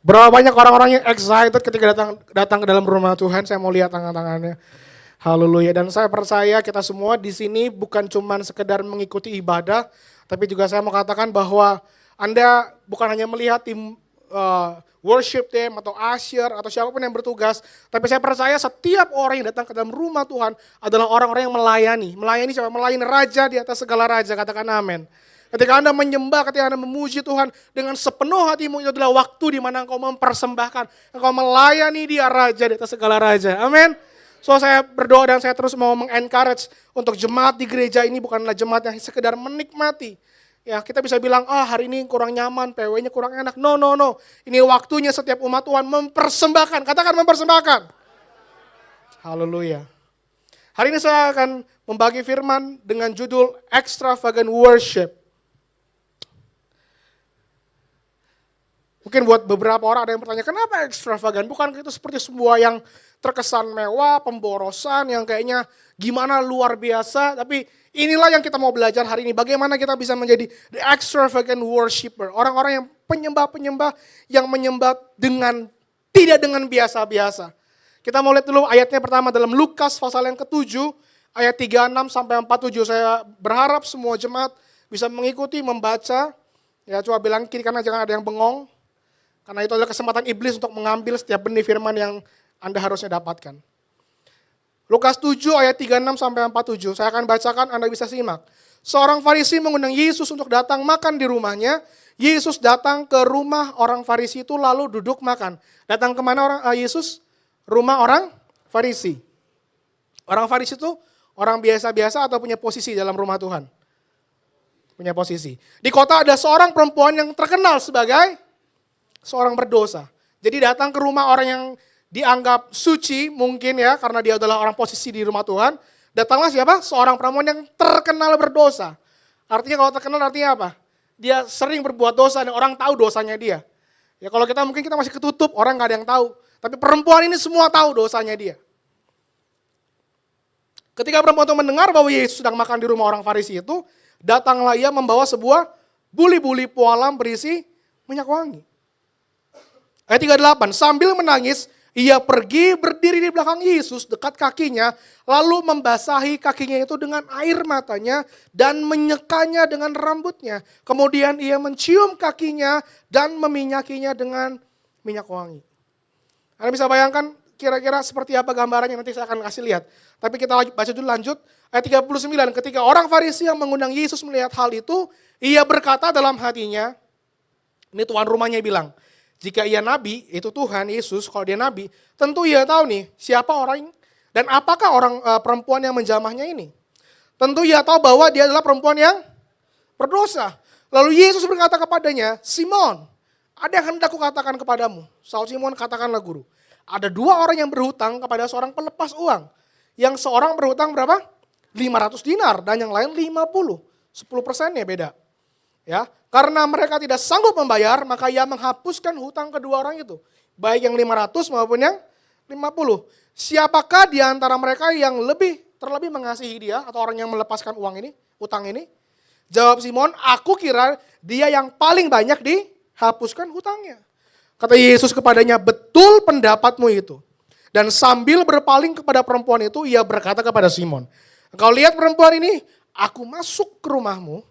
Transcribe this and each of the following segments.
Berapa banyak orang-orang yang excited ketika datang ke dalam rumah Tuhan? Saya mau lihat tangan-tangannya. Haleluya. Dan saya percaya kita semua di sini bukan cuma sekedar mengikuti ibadah, tapi juga saya mau katakan bahwa Anda bukan hanya melihat tim worship team atau usher atau siapapun yang bertugas, tapi saya percaya setiap orang yang datang ke dalam rumah Tuhan adalah orang-orang yang melayani. Melayani siapa? Melayani Raja di atas segala raja, katakan amin. Ketika Anda menyembah, ketika Anda memuji Tuhan dengan sepenuh hatimu, itu adalah waktu di mana engkau mempersembahkan, engkau melayani Dia Raja di atas segala raja. Amin. So saya berdoa dan saya terus mau mengencourage untuk jemaat di gereja ini bukanlah jemaat yang sekedar menikmati. Ya, kita bisa bilang, hari ini kurang nyaman, PW-nya kurang enak. No. Ini waktunya setiap umat Tuhan mempersembahkan. Katakan mempersembahkan. Haleluya. Hari ini saya akan membagi firman dengan judul Extravagant Worship. Mungkin buat beberapa orang ada yang bertanya, kenapa extravagant? Bukan itu seperti sebuah yang terkesan mewah, pemborosan, yang kayaknya gimana luar biasa. Tapi inilah yang kita mau belajar hari ini. Bagaimana kita bisa menjadi the extravagant worshiper. Orang-orang yang penyembah-penyembah yang menyembah tidak dengan biasa-biasa. Kita mau lihat dulu ayatnya pertama dalam Lukas pasal yang ke-7, ayat 36 sampai 47. Saya berharap semua jemaat bisa mengikuti, membaca. Ya, coba bilang kiri kanan jangan ada yang bengong. Karena itu adalah kesempatan iblis untuk mengambil setiap benih firman yang Anda harusnya dapatkan. Lukas 7 ayat 36 sampai 47. Saya akan bacakan, Anda bisa simak. Seorang Farisi mengundang Yesus untuk datang makan di rumahnya. Yesus datang ke rumah orang Farisi itu lalu duduk makan. Datang kemana Yesus? Rumah orang Farisi. Orang Farisi itu orang biasa-biasa atau punya posisi dalam rumah Tuhan? Punya posisi. Di kota ada seorang perempuan yang terkenal sebagai seorang berdosa. Jadi datang ke rumah orang yang dianggap suci mungkin ya, karena dia adalah orang posisi di rumah Tuhan. Datanglah siapa? Seorang perempuan yang terkenal berdosa. Artinya kalau terkenal artinya apa? Dia sering berbuat dosa dan orang tahu dosanya dia. Ya kalau kita mungkin kita masih ketutup, orang gak ada yang tahu. Tapi perempuan ini semua tahu dosanya dia. Ketika perempuan itu mendengar bahwa Yesus sedang makan di rumah orang Farisi itu, datanglah ia membawa sebuah buli-buli pualam berisi minyak wangi. Ayat 38, sambil menangis, ia pergi berdiri di belakang Yesus dekat kakinya, lalu membasahi kakinya itu dengan air matanya dan menyekanya dengan rambutnya. Kemudian ia mencium kakinya dan meminyakinya dengan minyak wangi. Anda bisa bayangkan kira-kira seperti apa gambarannya, nanti saya akan kasih lihat. Tapi kita baca dulu lanjut, ayat 39, ketika orang Farisi yang mengundang Yesus melihat hal itu, ia berkata dalam hatinya, ini tuan rumahnya bilang, jika ia nabi, itu Tuhan, Yesus, kalau dia nabi, tentu ia tahu nih siapa orang dan apakah orang perempuan yang menjamahnya ini. Tentu ia tahu bahwa dia adalah perempuan yang berdosa. Lalu Yesus berkata kepadanya, Simon, ada yang hendak kukatakan kepadamu. Saud Simon, katakanlah guru. Ada dua orang yang berhutang kepada seorang pelepas uang. Yang seorang berhutang berapa? 500 dinar dan yang lain 50. 10%-nya beda. Ya, karena mereka tidak sanggup membayar, maka ia menghapuskan hutang kedua orang itu. Baik yang 500 maupun yang 50. Siapakah di antara mereka yang terlebih mengasihi dia atau orang yang melepaskan uang ini, hutang ini? Jawab Simon, aku kira dia yang paling banyak dihapuskan hutangnya. Kata Yesus kepadanya, betul pendapatmu itu. Dan sambil berpaling kepada perempuan itu, ia berkata kepada Simon, engkau lihat perempuan ini, aku masuk ke rumahmu,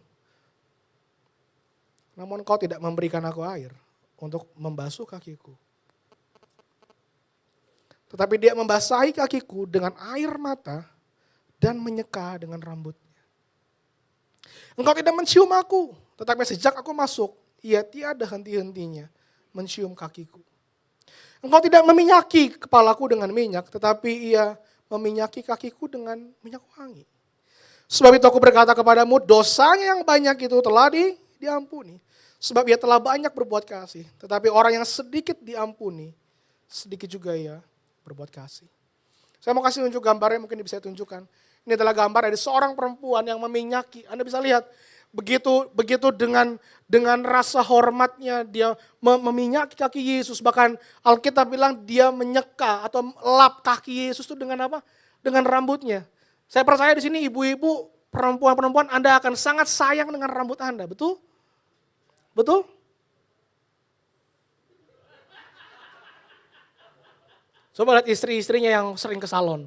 namun kau tidak memberikan aku air untuk membasuh kakiku. Tetapi dia membasahi kakiku dengan air mata dan menyeka dengan rambutnya. Engkau tidak mencium aku, tetapi sejak aku masuk, ia tiada henti-hentinya mencium kakiku. Engkau tidak meminyaki kepalaku dengan minyak, tetapi ia meminyaki kakiku dengan minyak wangi. Sebab itu aku berkata kepadamu, dosanya yang banyak itu telah diampuni. Sebab ia telah banyak berbuat kasih. Tetapi orang yang sedikit diampuni, sedikit juga ia berbuat kasih. Saya mau kasih tunjuk gambarnya, mungkin bisa tunjukkan. Ini adalah gambar dari seorang perempuan yang meminyaki. Anda bisa lihat, begitu dengan rasa hormatnya dia meminyaki kaki Yesus. Bahkan Alkitab bilang dia menyeka atau lap kaki Yesus itu dengan apa? Dengan rambutnya. Saya percaya di sini ibu-ibu, perempuan-perempuan Anda akan sangat sayang dengan rambut Anda, betul? Betul? Coba lihat istri-istrinya yang sering ke salon.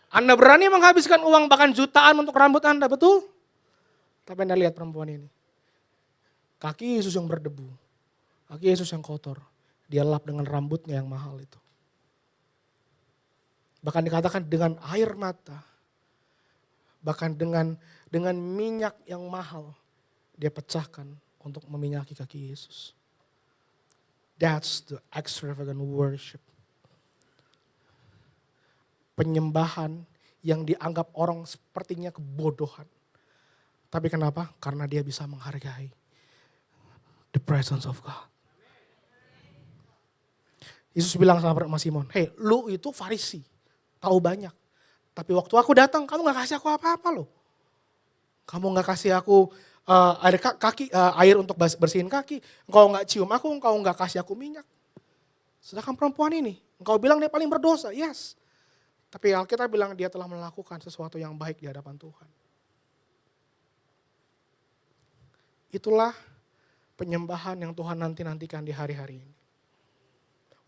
Anda berani menghabiskan uang bahkan jutaan untuk rambut Anda, betul? Tapi Anda lihat perempuan ini. Kaki Yesus yang berdebu. Kaki Yesus yang kotor. Dia lap dengan rambutnya yang mahal itu. Bahkan dikatakan dengan air mata. Bahkan dengan minyak yang mahal. Dia pecahkan untuk meminyaki kaki Yesus. That's the extravagant worship. Penyembahan yang dianggap orang sepertinya kebodohan. Tapi kenapa? Karena dia bisa menghargai the presence of God. Yesus bilang sama Simon, hey, lu itu Farisi, tahu banyak. Tapi waktu aku datang, kamu gak kasih aku apa-apa loh. Kamu gak kasih aku air untuk bersihin kaki. Engkau gak cium aku, engkau gak kasih aku minyak. Sedangkan perempuan ini, engkau bilang dia paling berdosa, yes. Tapi Alkitab bilang dia telah melakukan sesuatu yang baik di hadapan Tuhan. Itulah penyembahan yang Tuhan nantikan di hari-hari ini.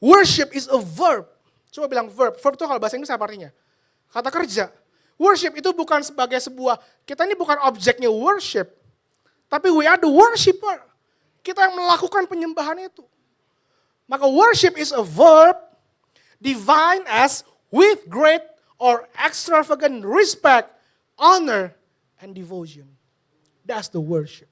Worship is a verb. Coba bilang verb. Verb itu kalau bahasa Inggris apa artinya? Kata kerja. Worship itu bukan sebagai sebuah, kita ini bukan objeknya worship. Tapi we are the worshiper. Kita yang melakukan penyembahan itu. Maka worship is a verb defined as with great or extravagant respect, honor, and devotion. That's the worship.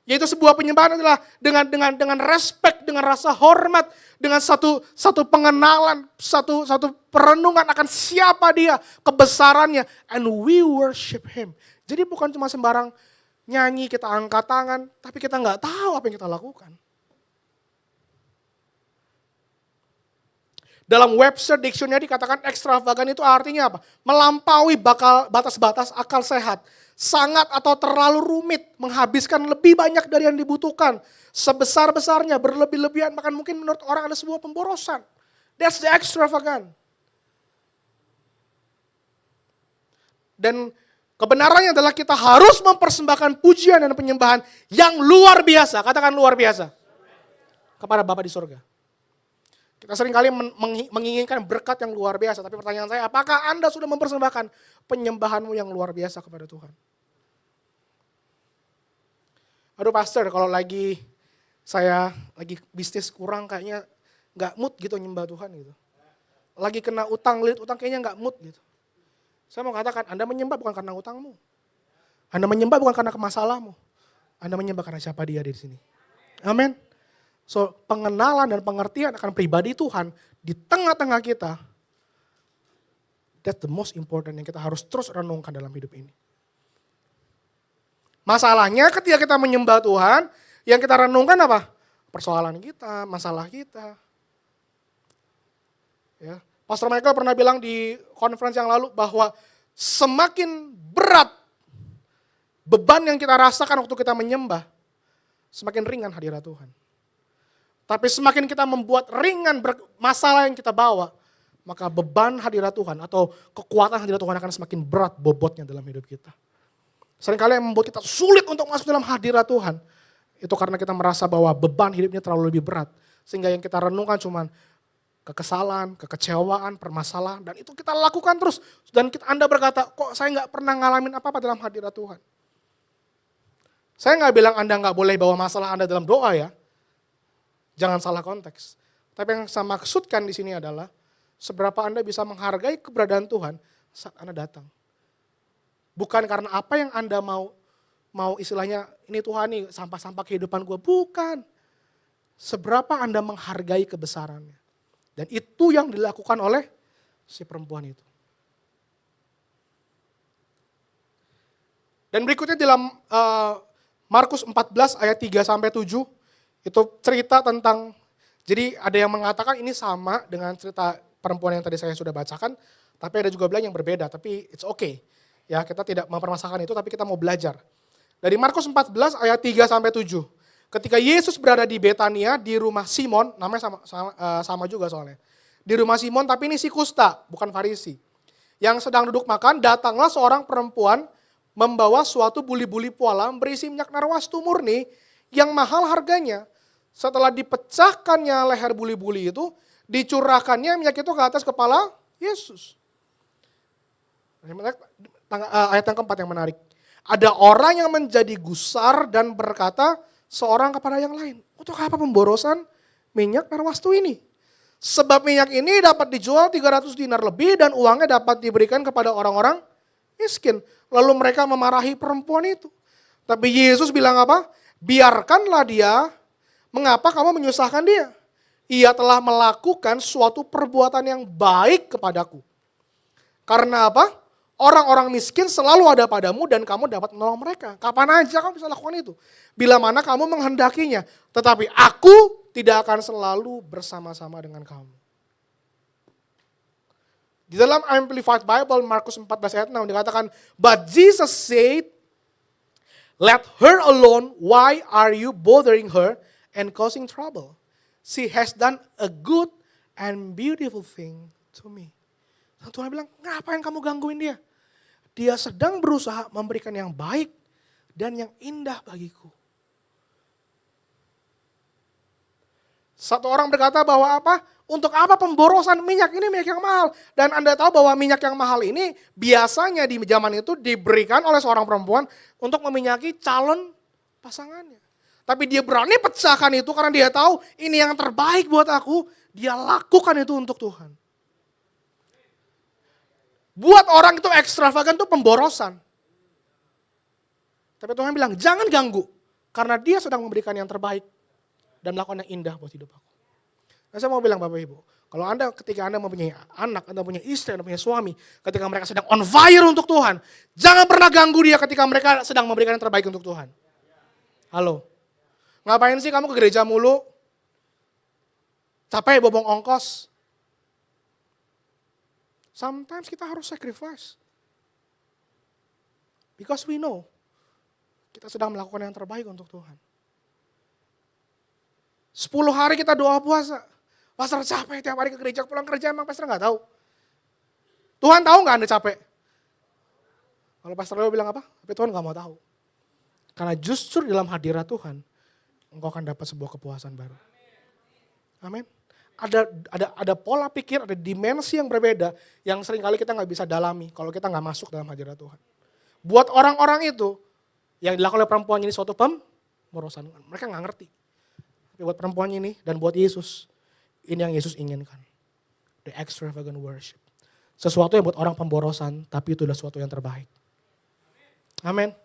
Yaitu sebuah penyembahan adalah dengan respect, dengan rasa hormat, dengan satu pengenalan, satu perenungan akan siapa dia, kebesarannya, and we worship him. Jadi bukan cuma sembarang nyanyi, kita angkat tangan, tapi kita nggak tahu apa yang kita lakukan. Dalam Webster Dictionary dikatakan ekstravagan itu artinya apa? Melampaui batas-batas akal sehat. Sangat atau terlalu rumit, menghabiskan lebih banyak dari yang dibutuhkan. Sebesar-besarnya, berlebih-lebihan, bahkan mungkin menurut orang ada sebuah pemborosan. That's the extravagant. Dan kebenarannya adalah kita harus mempersembahkan pujian dan penyembahan yang luar biasa. Katakan luar biasa. Kepada Bapa di surga. Kita seringkali menginginkan berkat yang luar biasa. Tapi pertanyaan saya, apakah Anda sudah mempersembahkan penyembahanmu yang luar biasa kepada Tuhan? Aduh pastor, kalau saya lagi bisnis kurang kayaknya gak mood gitu nyembah Tuhan gitu. Lagi kena utang, lilit utang kayaknya gak mood gitu. Saya mau katakan, Anda menyembah bukan karena utangmu. Anda menyembah bukan karena masalahmu. Anda menyembah karena siapa dia di sini. Amin. So, pengenalan dan pengertian akan pribadi Tuhan di tengah-tengah kita, that's the most important yang kita harus terus renungkan dalam hidup ini. Masalahnya ketika kita menyembah Tuhan, yang kita renungkan apa? Persoalan kita, masalah kita. Ya. Pastor Michael pernah bilang di konferensi yang lalu bahwa semakin berat beban yang kita rasakan waktu kita menyembah, semakin ringan hadirat Tuhan. Tapi semakin kita membuat ringan masalah yang kita bawa, maka beban hadirat Tuhan atau kekuatan hadirat Tuhan akan semakin berat bobotnya dalam hidup kita. Seringkali yang membuat kita sulit untuk masuk dalam hadirat Tuhan, itu karena kita merasa bahwa beban hidupnya terlalu lebih berat. Sehingga yang kita renungkan cuma kekesalan, kekecewaan, permasalahan, dan itu kita lakukan terus. Dan Anda berkata, kok saya nggak pernah ngalamin apa-apa dalam hadirat Tuhan. Saya nggak bilang Anda nggak boleh bawa masalah Anda dalam doa ya. Jangan salah konteks. Tapi yang saya maksudkan di sini adalah seberapa Anda bisa menghargai keberadaan Tuhan saat Anda datang. Bukan karena apa yang Anda mau istilahnya, ini Tuhan nih sampah-sampah kehidupan gue. Bukan. Seberapa Anda menghargai kebesarannya. Dan itu yang dilakukan oleh si perempuan itu. Dan berikutnya dalam Markus 14 ayat 3-7. Itu cerita tentang, jadi ada yang mengatakan ini sama dengan cerita perempuan yang tadi saya sudah bacakan, tapi ada juga bilang yang berbeda, tapi it's okay. Ya, kita tidak mempermasalahkan itu, tapi kita mau belajar. Dari Markus 14 ayat 3-7. Ketika Yesus berada di Betania, di rumah Simon, namanya sama juga soalnya. Di rumah Simon, tapi ini si kusta, bukan Farisi. Yang sedang duduk makan, datanglah seorang perempuan membawa suatu buli-buli pualam berisi minyak narwastu murni yang mahal harganya. Setelah dipecahkannya leher buli-buli itu, dicurahkannya minyak itu ke atas kepala Yesus. Ayat yang keempat yang menarik. Ada orang yang menjadi gusar dan berkata seorang kepada yang lain, untuk apa pemborosan minyak narwastu ini? Sebab minyak ini dapat dijual 300 dinar lebih dan uangnya dapat diberikan kepada orang-orang miskin. Lalu mereka memarahi perempuan itu. Tapi Yesus bilang apa? Biarkanlah dia, mengapa kamu menyusahkan dia? Ia telah melakukan suatu perbuatan yang baik kepadaku. Karena apa? Orang-orang miskin selalu ada padamu dan kamu dapat menolong mereka. Kapan aja kamu bisa lakukan itu. Bila mana kamu menghendakinya. Tetapi aku tidak akan selalu bersama-sama dengan kamu. Di dalam Amplified Bible Markus 14 ayat 6 dikatakan, but Jesus said, let her alone, why are you bothering her and causing trouble? She has done a good and beautiful thing to me. Dan Tuhan bilang, ngapain kamu gangguin dia? Dia sedang berusaha memberikan yang baik dan yang indah bagiku. Satu orang berkata bahwa apa? Untuk apa pemborosan minyak ini minyak yang mahal? Dan Anda tahu bahwa minyak yang mahal ini biasanya di zaman itu diberikan oleh seorang perempuan untuk meminyaki calon pasangannya. Tapi dia berani pecahkan itu karena dia tahu ini yang terbaik buat aku. Dia lakukan itu untuk Tuhan. Buat orang itu ekstravagan itu pemborosan. Tapi Tuhan bilang jangan ganggu. Karena dia sedang memberikan yang terbaik. Dan melakukan yang indah buat hidup aku. Nah, saya mau bilang Bapak Ibu. Kalau ketika Anda mempunyai anak, Anda punya istri, Anda punya suami. Ketika mereka sedang on fire untuk Tuhan. Jangan pernah ganggu dia ketika mereka sedang memberikan yang terbaik untuk Tuhan. Halo. Ngapain sih kamu ke gereja mulu? Capek bobong ongkos. Sometimes kita harus sacrifice. Because we know kita sedang melakukan yang terbaik untuk Tuhan. 10 hari kita doa puasa. Pastor capek tiap hari ke gereja, pulang kerja emang pastor gak tahu. Tuhan tahu gak Anda capek? Kalau pastor Leo bilang apa? Tapi Tuhan gak mau tahu. Karena justru dalam hadirat Tuhan, engkau akan dapat sebuah kepuasan baru. Amin. Ada pola pikir, ada dimensi yang berbeda yang seringkali kita nggak bisa dalami kalau kita nggak masuk dalam hadirat Tuhan. Buat orang-orang itu yang dilakukan oleh perempuan ini suatu pemborosan, mereka nggak ngerti. Tapi buat perempuan ini dan buat Yesus, ini yang Yesus inginkan. The extravagant worship. Sesuatu yang buat orang pemborosan, tapi itu adalah sesuatu yang terbaik. Amin.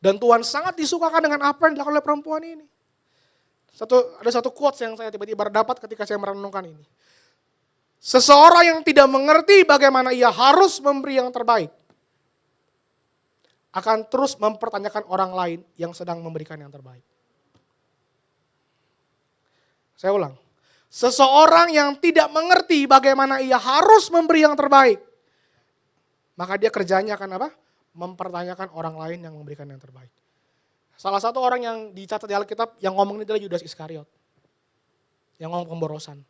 Dan Tuhan sangat disukakan dengan apa yang dilakukan oleh perempuan ini. Ada satu quotes yang saya tiba-tiba dapat ketika saya merenungkan ini. Seseorang yang tidak mengerti bagaimana ia harus memberi yang terbaik, akan terus mempertanyakan orang lain yang sedang memberikan yang terbaik. Saya ulang. Seseorang yang tidak mengerti bagaimana ia harus memberi yang terbaik, maka dia kerjanya akan apa? Mempertanyakan orang lain yang memberikan yang terbaik. Salah satu orang yang dicatat di Alkitab yang ngomong ini adalah Yudas Iskariot. Yang ngomong pemborosan.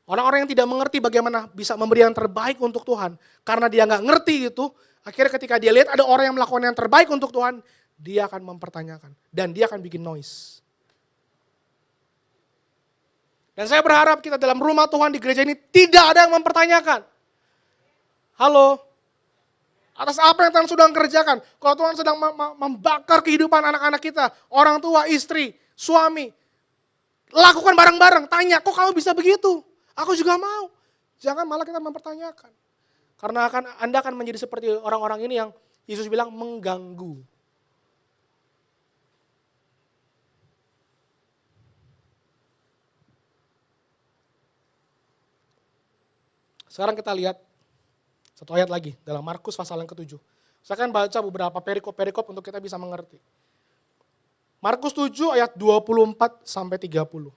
Orang-orang yang tidak mengerti bagaimana bisa memberi yang terbaik untuk Tuhan. Karena dia nggak ngerti itu, akhirnya ketika dia lihat ada orang yang melakukan yang terbaik untuk Tuhan, dia akan mempertanyakan. Dan dia akan bikin noise. Dan saya berharap kita dalam rumah Tuhan di gereja ini tidak ada yang mempertanyakan. Halo? Atas apa yang Tuhan sudah kerjakan. Kalau Tuhan sedang membakar kehidupan anak-anak kita, orang tua, istri, suami. Lakukan bareng-bareng, tanya, kok kamu bisa begitu? Aku juga mau. Jangan malah kita mempertanyakan. Karena Anda akan menjadi seperti orang-orang ini yang Yesus bilang mengganggu. Sekarang kita lihat satu ayat lagi dalam Markus pasal yang ke-7. Saya akan baca beberapa perikop-perikop untuk kita bisa mengerti. Markus 7 ayat 24 sampai 30.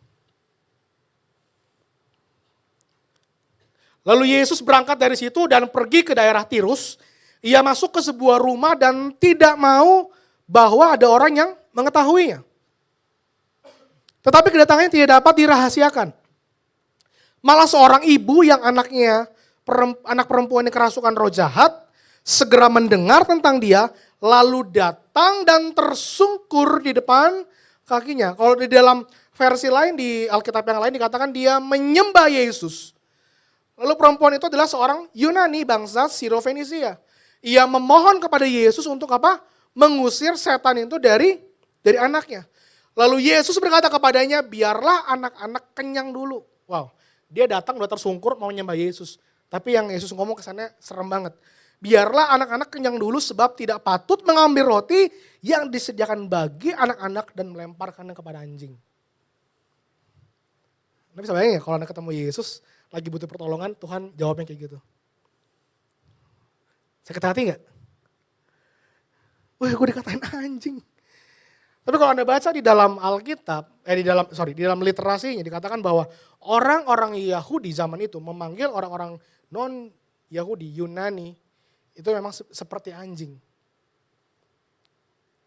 Lalu Yesus berangkat dari situ dan pergi ke daerah Tirus. Ia masuk ke sebuah rumah dan tidak mau bahwa ada orang yang mengetahuinya. Tetapi kedatangannya tidak dapat dirahasiakan. Malah seorang ibu yang anak perempuan yang kerasukan roh jahat, segera mendengar tentang dia, lalu datang dan tersungkur di depan kakinya. Kalau di dalam versi lain, di Alkitab yang lain dikatakan dia menyembah Yesus. Lalu perempuan itu adalah seorang Yunani bangsa Siro-Fenisia. Ia memohon kepada Yesus untuk apa? Mengusir setan itu dari anaknya. Lalu Yesus berkata kepadanya, biarlah anak-anak kenyang dulu. Wow, dia datang udah tersungkur mau menyembah Yesus. Tapi yang Yesus ngomong kesannya serem banget. Biarlah anak-anak kenyang dulu sebab tidak patut mengambil roti yang disediakan bagi anak-anak dan melemparkannya kepada anjing. Anda bisa bayangin ya kalau Anda ketemu Yesus lagi butuh pertolongan, Tuhan jawabnya kayak gitu. Sakit hati gak? Wah, gue dikatain anjing. Tapi kalau Anda baca di dalam Alkitab, di dalam literasinya dikatakan bahwa orang-orang Yahudi zaman itu memanggil orang-orang non-Yahudi, Yunani, itu memang seperti anjing.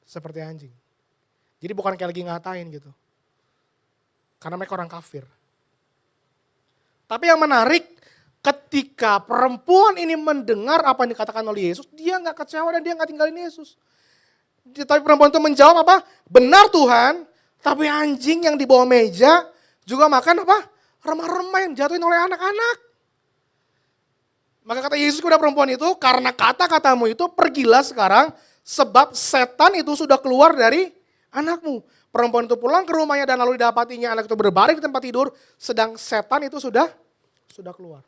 Seperti anjing. Jadi bukan kayak lagi ngatain gitu. Karena mereka orang kafir. Tapi yang menarik, ketika perempuan ini mendengar apa yang dikatakan oleh Yesus, dia gak kecewa dan dia gak tinggalin Yesus. Tapi perempuan itu menjawab apa? Benar Tuhan, tapi anjing yang di bawah meja juga makan apa? Remah-remah yang jatuhin oleh anak-anak. Maka kata Yesus kepada perempuan itu, karena kata-katamu itu pergilah sekarang, sebab setan itu sudah keluar dari anakmu. Perempuan itu pulang ke rumahnya dan lalu didapatinya anak itu berbaring di tempat tidur, sedang setan itu sudah keluar.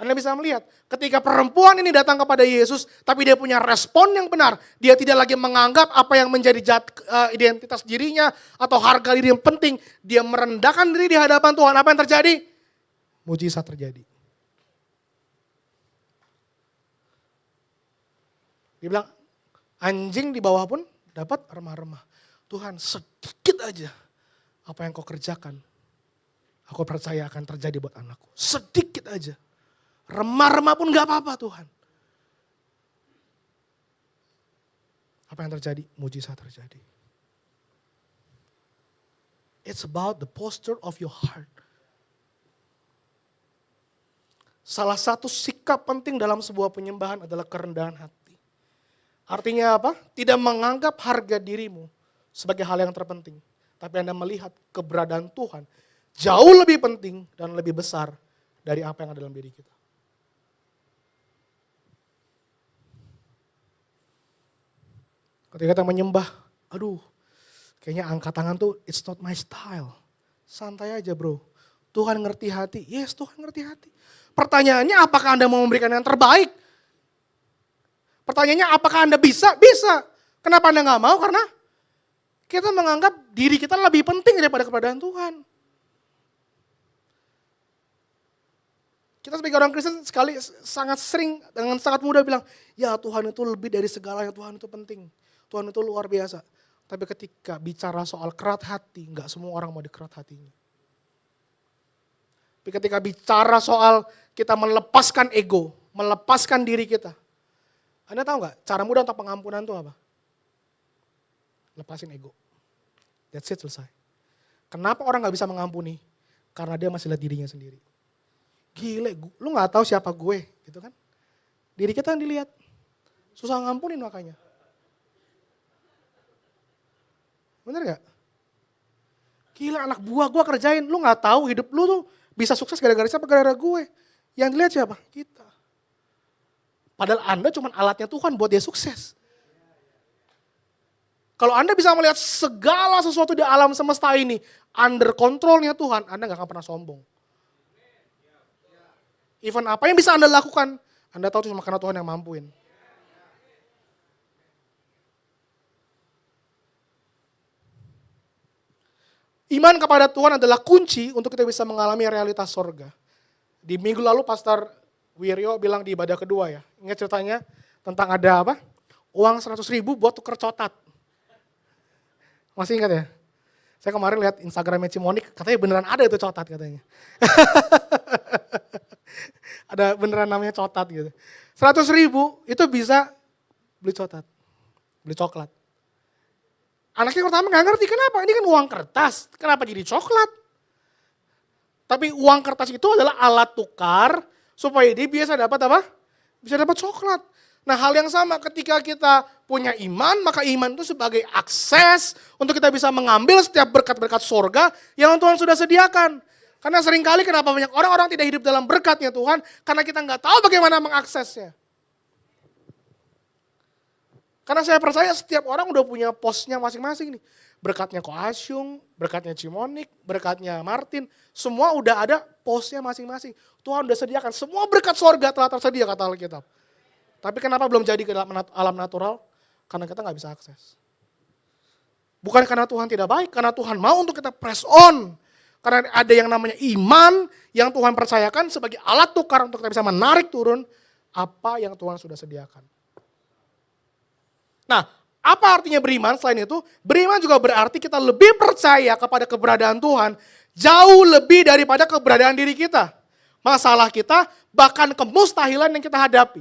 Anda bisa melihat ketika perempuan ini datang kepada Yesus, tapi dia punya respon yang benar. Dia tidak lagi menganggap apa yang menjadi identitas dirinya atau harga diri yang penting. Dia merendahkan diri di hadapan Tuhan. Apa yang terjadi? Mujizat terjadi. Dia bilang, anjing di bawah pun dapat remah-remah. Tuhan, sedikit aja apa yang kau kerjakan, aku percaya akan terjadi buat anakku. Sedikit aja. Remah-remah pun gak apa-apa Tuhan. Apa yang terjadi? Mujizat terjadi. It's about the posture of your heart. Salah satu sikap penting dalam sebuah penyembahan adalah kerendahan hati. Artinya apa? Tidak menganggap harga dirimu sebagai hal yang terpenting. Tapi Anda melihat keberadaan Tuhan jauh lebih penting dan lebih besar dari apa yang ada dalam diri kita. Ketika kita menyembah, aduh, kayaknya angkat tangan tuh it's not my style. Santai aja bro. Tuhan ngerti hati. Yes, Tuhan ngerti hati. Pertanyaannya apakah Anda mau memberikan yang terbaik? Pertanyaannya apakah Anda bisa? Bisa. Kenapa Anda gak mau? Karena kita menganggap diri kita lebih penting daripada keberadaan Tuhan. Kita sebagai orang Kristen sangat sering dengan sangat mudah bilang, ya Tuhan itu lebih dari segalanya, Tuhan itu penting. Tuhan itu luar biasa. Tapi ketika bicara soal kerat hati, enggak semua orang mau dikerat hatinya. Tapi ketika bicara soal kita melepaskan ego, melepaskan diri kita. Anda tahu enggak, cara mudah untuk pengampunan itu apa? Lepasin ego. That's it, selesai. Kenapa orang gak bisa mengampuni? Karena dia masih lihat dirinya sendiri. Gile, lu gak tahu siapa gue, gitu kan? Diri kita yang dilihat. Susah ngampunin makanya. Bener gak? Gila, anak buah gue kerjain, lu gak tahu hidup lu tuh bisa sukses gara-gara siapa? Gara-gara gue. Yang dilihat siapa? Kita. Padahal Anda cuma alatnya Tuhan buat dia sukses. Kalau Anda bisa melihat segala sesuatu di alam semesta ini under kontrolnya Tuhan, Anda gak akan pernah sombong. Even apa yang bisa Anda lakukan, Anda tahu cuma karena Tuhan yang mampuin. Iman kepada Tuhan adalah kunci untuk kita bisa mengalami realitas sorga. Di minggu lalu Pastor Wiryo bilang di ibadah kedua ya, ingat ceritanya tentang ada apa? Uang 100.000 buat tuker cotat. Masih ingat ya? Saya kemarin lihat Instagramnya Cimonik, katanya beneran ada itu cotat katanya. Ada beneran namanya cotat gitu. 100.000 itu bisa beli cotat, beli coklat. Anaknya pertama gak ngerti kenapa, ini kan uang kertas, kenapa jadi coklat? Tapi uang kertas itu adalah alat tukar supaya dia bisa dapat apa? Bisa dapat coklat. Nah hal yang sama ketika kita punya iman, maka iman itu sebagai akses untuk kita bisa mengambil setiap berkat-berkat surga yang Tuhan sudah sediakan. Karena seringkali kenapa banyak orang-orang tidak hidup dalam berkatnya Tuhan, karena kita nggak tahu bagaimana mengaksesnya. Karena saya percaya setiap orang udah punya posnya masing-masing nih. Berkatnya Ko Asyung, berkatnya Cimonik, berkatnya Martin, semua udah ada posnya masing-masing. Tuhan udah sediakan, semua berkat surga telah tersedia kata Alkitab. Tapi kenapa belum jadi ke dalam alam natural? Karena kita nggak bisa akses. Bukan karena Tuhan tidak baik, karena Tuhan mau untuk kita press on. Karena ada yang namanya iman yang Tuhan percayakan sebagai alat tukar untuk kita bisa menarik turun apa yang Tuhan sudah sediakan. Nah, apa artinya beriman selain itu? Beriman juga berarti kita lebih percaya kepada keberadaan Tuhan jauh lebih daripada keberadaan diri kita. Masalah kita, bahkan kemustahilan yang kita hadapi.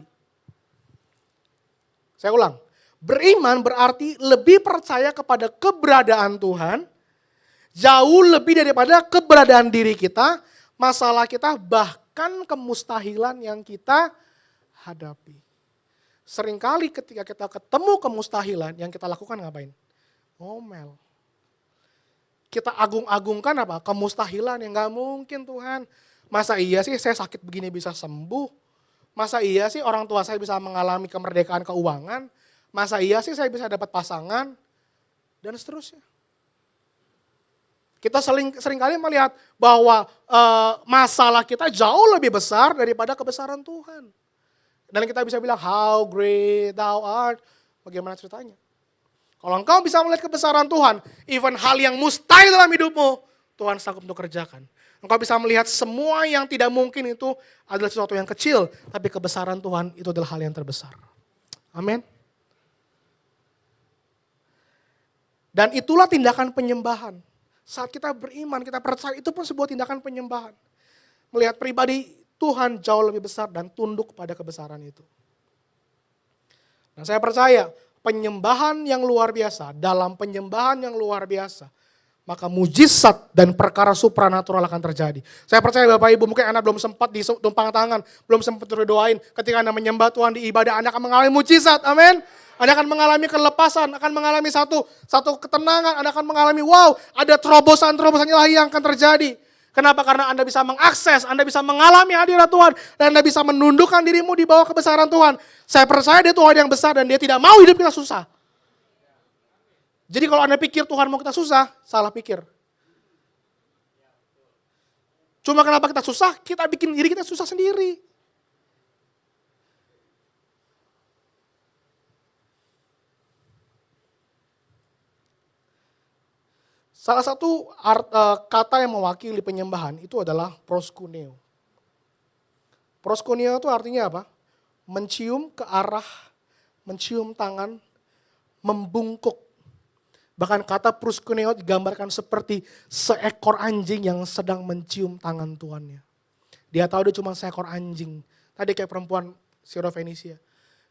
Saya ulang. Beriman berarti lebih percaya kepada keberadaan Tuhan, jauh lebih daripada keberadaan diri kita, masalah kita, bahkan kemustahilan yang kita hadapi. Seringkali ketika kita ketemu kemustahilan, yang kita lakukan ngapain? Ngomel. Kita agung-agungkan apa? Kemustahilan yang gak mungkin Tuhan. Masa iya sih saya sakit begini bisa sembuh? Masa iya sih orang tua saya bisa mengalami kemerdekaan keuangan? Masa iya sih saya bisa dapat pasangan? Dan seterusnya. Kita seringkali melihat bahwa masalah kita jauh lebih besar daripada kebesaran Tuhan. Dan kita bisa bilang, how great thou art. Bagaimana ceritanya? Kalau engkau bisa melihat kebesaran Tuhan, even hal yang mustahil dalam hidupmu, Tuhan sanggup untuk kerjakan. Engkau bisa melihat semua yang tidak mungkin itu adalah sesuatu yang kecil, tapi kebesaran Tuhan itu adalah hal yang terbesar. Amin. Dan itulah tindakan penyembahan. Saat kita beriman, kita percaya, itu pun sebuah tindakan penyembahan. Melihat pribadi Tuhan jauh lebih besar dan tunduk pada kebesaran itu. Dan saya percaya penyembahan yang luar biasa, dalam penyembahan yang luar biasa, maka mujizat dan perkara supranatural akan terjadi. Saya percaya Bapak Ibu, mungkin Anda belum sempat ditumpang tangan, belum sempat berdoain, ketika Anda menyembah Tuhan di ibadah, Anda akan mengalami mujizat, amin. Anda akan mengalami kelepasan, akan mengalami satu ketenangan, Anda akan mengalami ada terobosan-terobosan ilahi yang akan terjadi. Kenapa? Karena Anda bisa mengakses, Anda bisa mengalami hadirat Tuhan, dan Anda bisa menundukkan dirimu di bawah kebesaran Tuhan. Saya percaya dia Tuhan yang besar dan dia tidak mau hidup kita susah. Jadi kalau Anda pikir Tuhan mau kita susah, salah pikir. Cuma kenapa kita susah, kita bikin diri kita susah sendiri. Salah satu kata yang mewakili penyembahan itu adalah proskuneo. Proskuneo itu artinya apa? Mencium ke arah, mencium tangan, membungkuk. Bahkan kata proskuneo digambarkan seperti seekor anjing yang sedang mencium tangan tuannya. Dia tahu dia cuma seekor anjing. Tadi kayak perempuan Sirofenisia.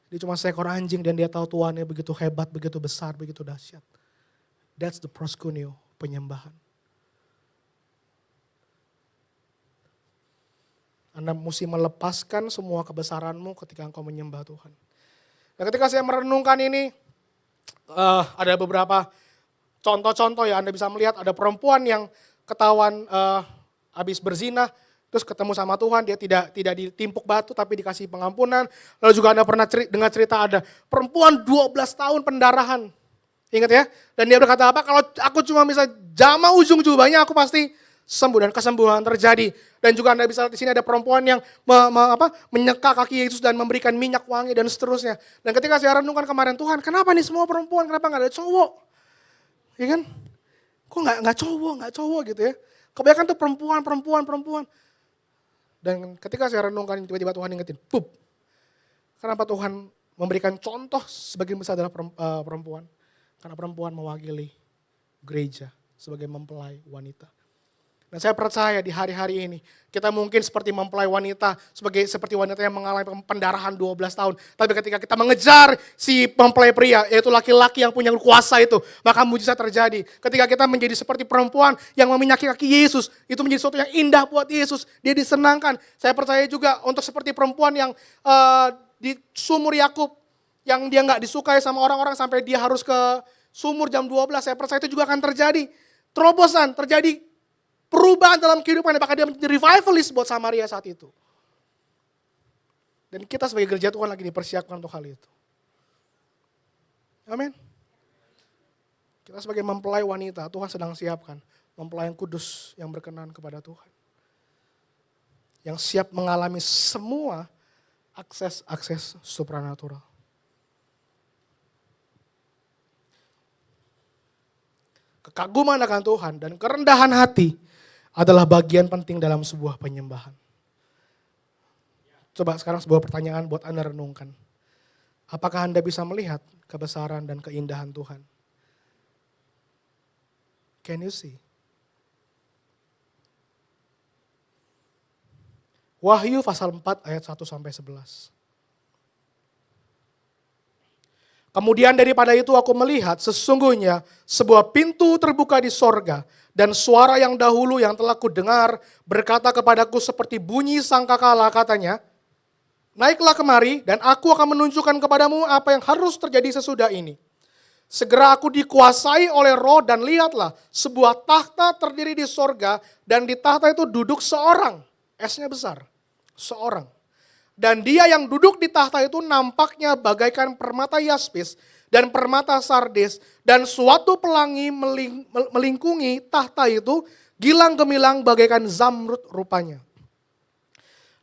Dia cuma seekor anjing dan dia tahu tuannya begitu hebat, begitu besar, begitu dahsyat. That's the proskuneo, penyembahan. Anda mesti melepaskan semua kebesaranmu ketika engkau menyembah Tuhan. Dan ketika saya merenungkan ini, ada beberapa contoh-contoh ya, Anda bisa melihat ada perempuan yang ketahuan habis berzina, terus ketemu sama Tuhan, dia tidak ditimpuk batu tapi dikasih pengampunan. Lalu juga Anda pernah dengar cerita ada perempuan 12 tahun pendarahan. Ingat ya? Dan dia berkata apa? Kalau aku cuma bisa jamah ujung jubahnya, aku pasti sembuh, dan kesembuhan terjadi. Dan juga Anda bisa lihat di sini ada perempuan yang menyeka kaki Yesus dan memberikan minyak wangi dan seterusnya. Dan ketika saya renungkan kemarin, Tuhan, kenapa nih semua perempuan? Kenapa nggak ada cowok? Ya kan? Kok nggak cowok gitu ya? Kebanyakan tuh perempuan. Dan ketika saya renungkan, tiba-tiba Tuhan ingetin, pup. Kenapa Tuhan memberikan contoh sebagian besar adalah perempuan? Karena perempuan mewakili gereja sebagai mempelai wanita. Dan saya percaya di hari-hari ini, kita mungkin seperti mempelai wanita, seperti wanita yang mengalami pendarahan 12 tahun. Tapi ketika kita mengejar si mempelai pria, yaitu laki-laki yang punya kuasa itu, maka mujizat terjadi. Ketika kita menjadi seperti perempuan yang meminyaki kaki Yesus, itu menjadi sesuatu yang indah buat Yesus. Dia disenangkan. Saya percaya juga untuk seperti perempuan yang di sumur Yakub, yang dia nggak disukai sama orang-orang sampai dia harus ke sumur jam 12, saya percaya itu juga akan terjadi. Terobosan, terjadi perubahan dalam kehidupan, bahkan dia menjadi revivalist buat Samaria saat itu. Dan kita sebagai gereja Tuhan lagi dipersiapkan untuk hal itu. Amin. Kita sebagai mempelai wanita, Tuhan sedang siapkan mempelai yang kudus yang berkenan kepada Tuhan. Yang siap mengalami semua akses supranatural. Kekaguman akan Tuhan dan kerendahan hati adalah bagian penting dalam sebuah penyembahan. Coba sekarang sebuah pertanyaan buat Anda renungkan. Apakah Anda bisa melihat kebesaran dan keindahan Tuhan? Can you see? Wahyu pasal 4 ayat 1 sampai 11. Kemudian daripada itu aku melihat sesungguhnya sebuah pintu terbuka di sorga. Dan suara yang dahulu yang telah kudengar berkata kepadaku seperti bunyi sangkakala, katanya, naiklah kemari dan aku akan menunjukkan kepadamu apa yang harus terjadi sesudah ini. Segera aku dikuasai oleh Roh dan lihatlah sebuah tahta terdiri di sorga dan di tahta itu duduk seorang. S-nya besar, seorang. Dan dia yang duduk di tahta itu nampaknya bagaikan permata yaspis dan permata sardes. Dan suatu pelangi melingkungi tahta itu, gilang gemilang bagaikan zamrud rupanya.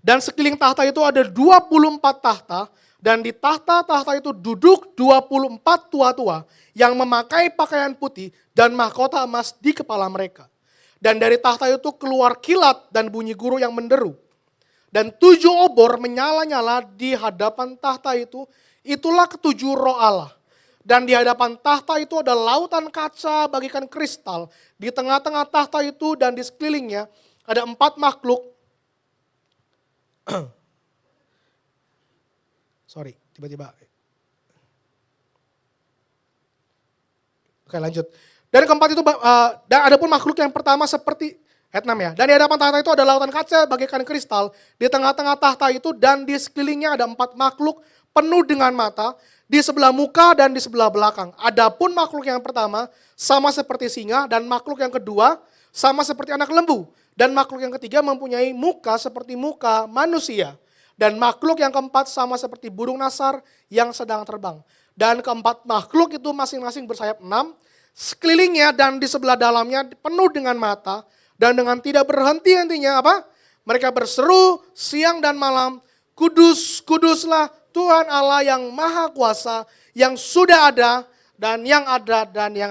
Dan sekeliling tahta itu ada 24 tahta, dan di tahta-tahta itu duduk 24 tua-tua yang memakai pakaian putih dan mahkota emas di kepala mereka. Dan dari tahta itu keluar kilat dan bunyi guru yang menderu. Dan 7 obor menyala-nyala di hadapan tahta itu, itulah ketujuh roh Allah. Dan di hadapan tahta itu ada lautan kaca bagikan kristal. Di tengah-tengah tahta itu dan di sekelilingnya ada 4 makhluk. Sorry, tiba-tiba. Oke, lanjut. Dan keempat itu, dan ada pun makhluk yang pertama seperti ayat 6 ya. Dan di hadapan tahta itu ada lautan kaca bagaikan kristal. Di tengah-tengah tahta itu dan di sekelilingnya ada 4 makhluk penuh dengan mata. Di sebelah muka dan di sebelah belakang. Adapun makhluk yang pertama sama seperti singa. Dan makhluk yang kedua sama seperti anak lembu. Dan makhluk yang ketiga mempunyai muka seperti muka manusia. Dan makhluk yang keempat sama seperti burung nasar yang sedang terbang. Dan keempat makhluk itu masing-masing bersayap 6. Sekelilingnya dan di sebelah dalamnya penuh dengan mata. Dan dengan tidak berhenti-hentinya apa? Mereka berseru siang dan malam, kudus, kuduslah Tuhan Allah yang maha kuasa, yang sudah ada dan yang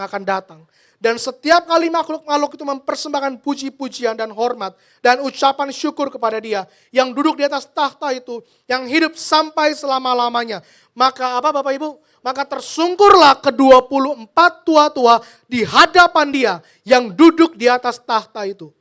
akan datang. Dan setiap kali makhluk-makhluk itu mempersembahkan puji-pujian dan hormat dan ucapan syukur kepada Dia yang duduk di atas tahta itu, yang hidup sampai selama-lamanya. Maka apa Bapak Ibu? Maka tersungkurlah ke-24 tua-tua di hadapan Dia yang duduk di atas tahta itu.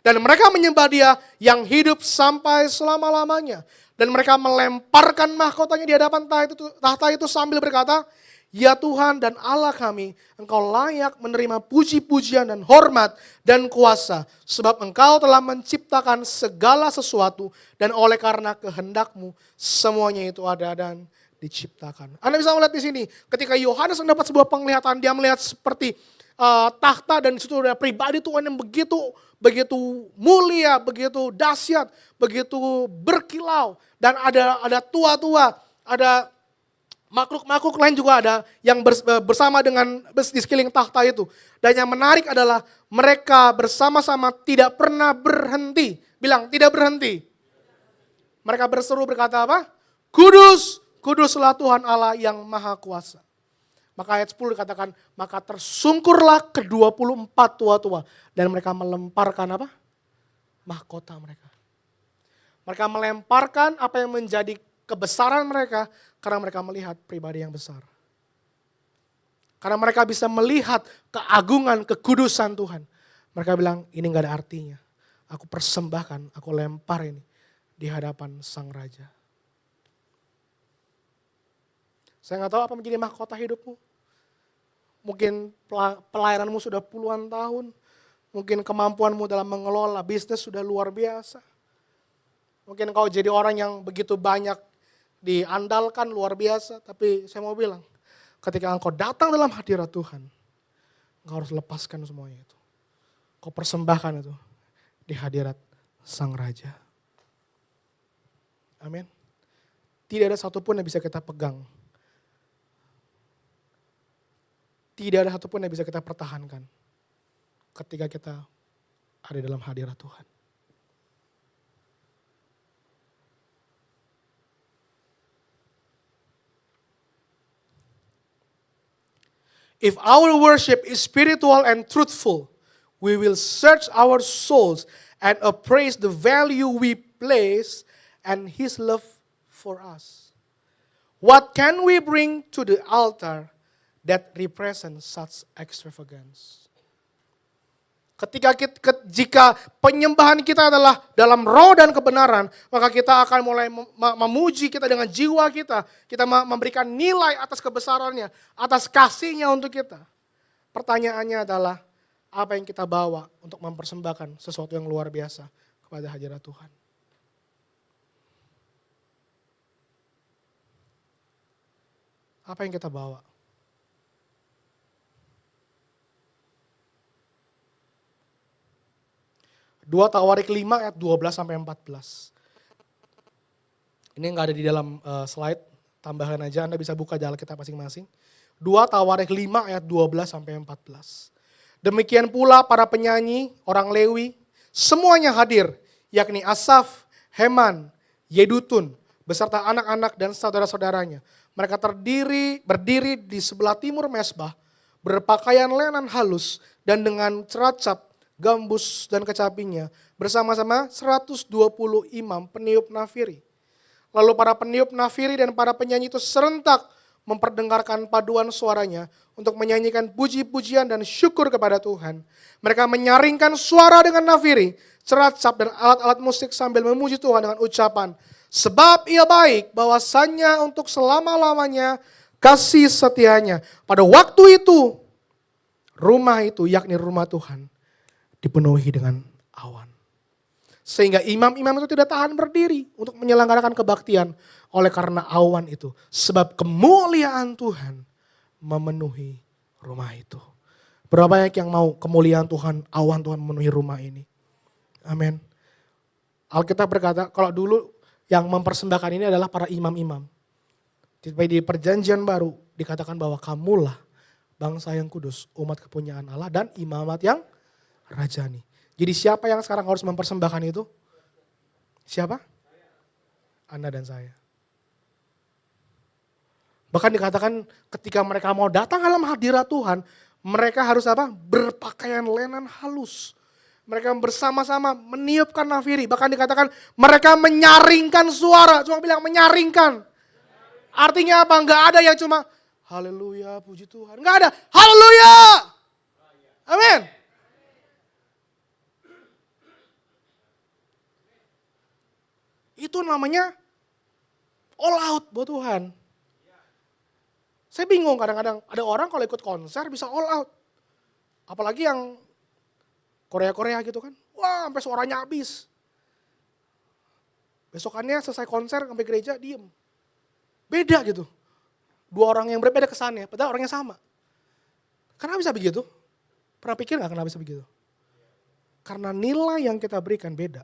Dan mereka menyembah Dia yang hidup sampai selama-lamanya. Dan mereka melemparkan mahkotanya di hadapan tahta itu sambil berkata, ya Tuhan dan Allah kami, Engkau layak menerima puji-pujian dan hormat dan kuasa. Sebab Engkau telah menciptakan segala sesuatu dan oleh karena kehendak-Mu semuanya itu ada dan diciptakan. Anda bisa melihat di sini, ketika Yohanes mendapat sebuah penglihatan, dia melihat seperti tahta dan di situ ada pribadi Tuhan yang begitu mulia, begitu dahsyat, begitu berkilau. Dan ada tua-tua, ada makhluk-makhluk lain juga ada yang bersama dengan di sekeliling tahta itu. Dan yang menarik adalah mereka bersama-sama tidak pernah berhenti. Bilang, tidak berhenti. Mereka berseru berkata apa? Kudus, kuduslah Tuhan Allah yang maha kuasa. Maka ayat 10 dikatakan, maka tersungkurlah ke-24 tua-tua. Dan mereka melemparkan apa? Mahkota mereka. Mereka melemparkan apa yang menjadi kebesaran mereka, karena mereka melihat pribadi yang besar. Karena mereka bisa melihat keagungan, kekudusan Tuhan. Mereka bilang, ini gak ada artinya. Aku persembahkan, aku lempar ini di hadapan Sang Raja. Saya gak tahu apa menjadi mahkota hidupmu. Mungkin pelayananmu sudah puluhan tahun. Mungkin kemampuanmu dalam mengelola bisnis sudah luar biasa. Mungkin kau jadi orang yang begitu banyak diandalkan luar biasa. Tapi saya mau bilang, ketika engkau datang dalam hadirat Tuhan, engkau harus lepaskan semuanya itu. Kau persembahkan itu di hadirat Sang Raja. Amin. Tidak ada satupun yang bisa kita pegang. Tidak ada satupun yang bisa kita pertahankan ketika kita ada dalam hadirat Tuhan. If our worship is spiritual and truthful, we will search our souls and appraise the value we place and His love for us. What can we bring to the altar that represents such extravagance? Jika penyembahan kita adalah dalam roh dan kebenaran, maka kita akan mulai memuji kita dengan jiwa kita. Kita memberikan nilai atas kebesarannya, atas kasihnya untuk kita. Pertanyaannya adalah, apa yang kita bawa untuk mempersembahkan sesuatu yang luar biasa kepada hadirat Tuhan? Apa yang kita bawa? Dua Tawarik 5 ayat 12 sampai 14. Ini enggak ada di dalam slide, tambahan aja, Anda bisa buka di Alkitab masing-masing. 2 Tawarik 5 ayat 12 sampai 14. Demikian pula para penyanyi, orang Lewi, semuanya hadir, yakni Asaf, Heman, Yedutun, beserta anak-anak dan saudara-saudaranya. Mereka berdiri di sebelah timur mezbah, berpakaian lenan halus dan dengan ceracap, gambus dan kecapinya, bersama-sama 120 imam peniup nafiri. Lalu para peniup nafiri dan para penyanyi itu serentak memperdengarkan paduan suaranya untuk menyanyikan puji-pujian dan syukur kepada Tuhan. Mereka menyaringkan suara dengan nafiri, ceracap dan alat-alat musik sambil memuji Tuhan dengan ucapan, sebab Ia baik, bahwasannya untuk selama-lamanya kasih setianya. Pada waktu itu, rumah itu yakni rumah Tuhan dipenuhi dengan awan. Sehingga imam-imam itu tidak tahan berdiri untuk menyelenggarakan kebaktian oleh karena awan itu. Sebab kemuliaan Tuhan memenuhi rumah itu. Berapa banyak yang mau kemuliaan Tuhan, awan Tuhan memenuhi rumah ini? Amin. Alkitab berkata, kalau dulu yang mempersembahkan ini adalah para imam-imam. Di perjanjian baru dikatakan bahwa kamulah bangsa yang kudus, umat kepunyaan Allah dan imamat yang rajani. Jadi siapa yang sekarang harus mempersembahkan itu? Siapa? Anda dan saya. Bahkan dikatakan ketika mereka mau datang dalam hadirat Tuhan, mereka harus apa? Berpakaian lenan halus. Mereka bersama-sama meniupkan nafiri. Bahkan dikatakan mereka menyaringkan suara. Cuma bilang menyaringkan. Artinya apa? Enggak ada yang cuma haleluya, puji Tuhan. Enggak ada. Haleluya. Amin. Itu namanya all out buat Tuhan. Saya bingung kadang-kadang. Ada orang kalau ikut konser bisa all out. Apalagi yang Korea-Korea gitu kan. Wah sampai suaranya habis. Besokannya selesai konser sampai gereja diem. Beda gitu. Dua orang yang berbeda kesannya, padahal orangnya sama. Kenapa bisa begitu? Pernah pikir gak kenapa bisa begitu? Karena nilai yang kita berikan beda.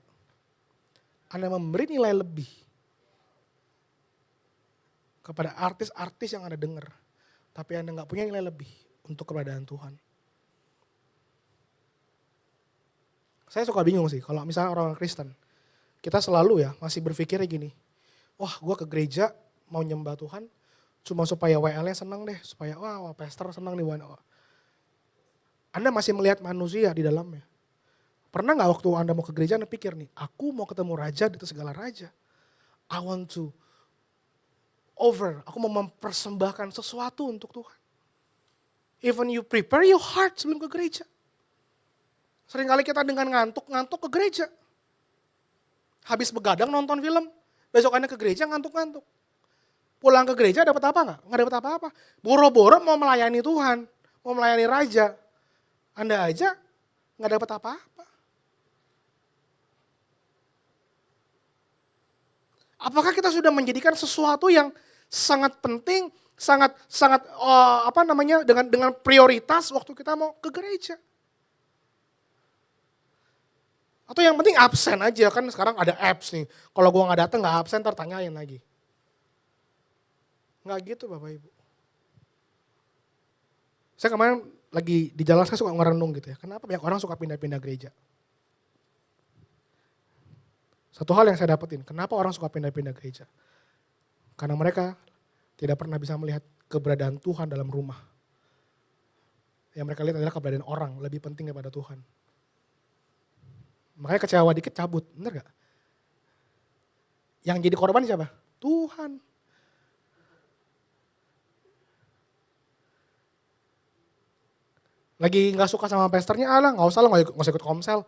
Anda memberi nilai lebih kepada artis-artis yang Anda dengar. Tapi Anda gak punya nilai lebih untuk keberadaan Tuhan. Saya suka bingung sih kalau misalnya orang Kristen. Kita selalu ya masih berpikirnya gini. Wah gue ke gereja mau nyembah Tuhan. Cuma supaya WL-nya senang deh. Supaya wah pastor senang nih. Anda masih melihat manusia di dalamnya. Pernah gak waktu Anda mau ke gereja Anda pikir nih. Aku mau ketemu raja di atas segala raja. I want to aku mau mempersembahkan sesuatu untuk Tuhan. Even you prepare your heart sebelum ke gereja. Seringkali kita dengan ngantuk ke gereja. Habis begadang nonton film, besokannya ke gereja ngantuk-ngantuk. Pulang ke gereja dapat apa enggak? Enggak dapat apa-apa. Boro-boro mau melayani Tuhan, mau melayani Raja. Anda aja enggak dapat apa-apa. Apakah kita sudah menjadikan sesuatu yang sangat penting, sangat dengan prioritas waktu kita mau ke gereja? Atau yang penting absen aja, kan sekarang ada apps nih. Kalau gua nggak datang nggak absen, ntar tanyain lagi. Nggak gitu Bapak Ibu. Saya kemarin lagi di jalan, saya suka ngerenung gitu ya. Kenapa banyak orang suka pindah-pindah gereja? Satu hal yang saya dapetin, kenapa orang suka pindah-pindah gereja? Karena mereka tidak pernah bisa melihat keberadaan Tuhan dalam rumah. Yang mereka lihat adalah keberadaan orang, lebih penting daripada Tuhan. Makanya kecewa dikit cabut, bener gak? Yang jadi korban siapa? Tuhan. Lagi gak suka sama pastornya, gak usah lo, gak usah ikut komsel.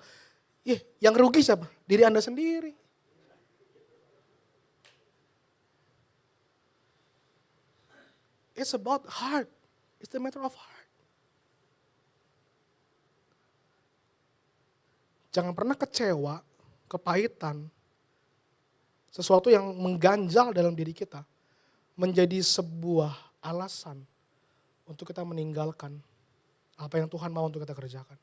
Yang rugi siapa? Diri Anda sendiri. It's about heart. It's the matter of heart. Jangan pernah kecewa, kepahitan, sesuatu yang mengganjal dalam diri kita, menjadi sebuah alasan untuk kita meninggalkan apa yang Tuhan mau untuk kita kerjakan.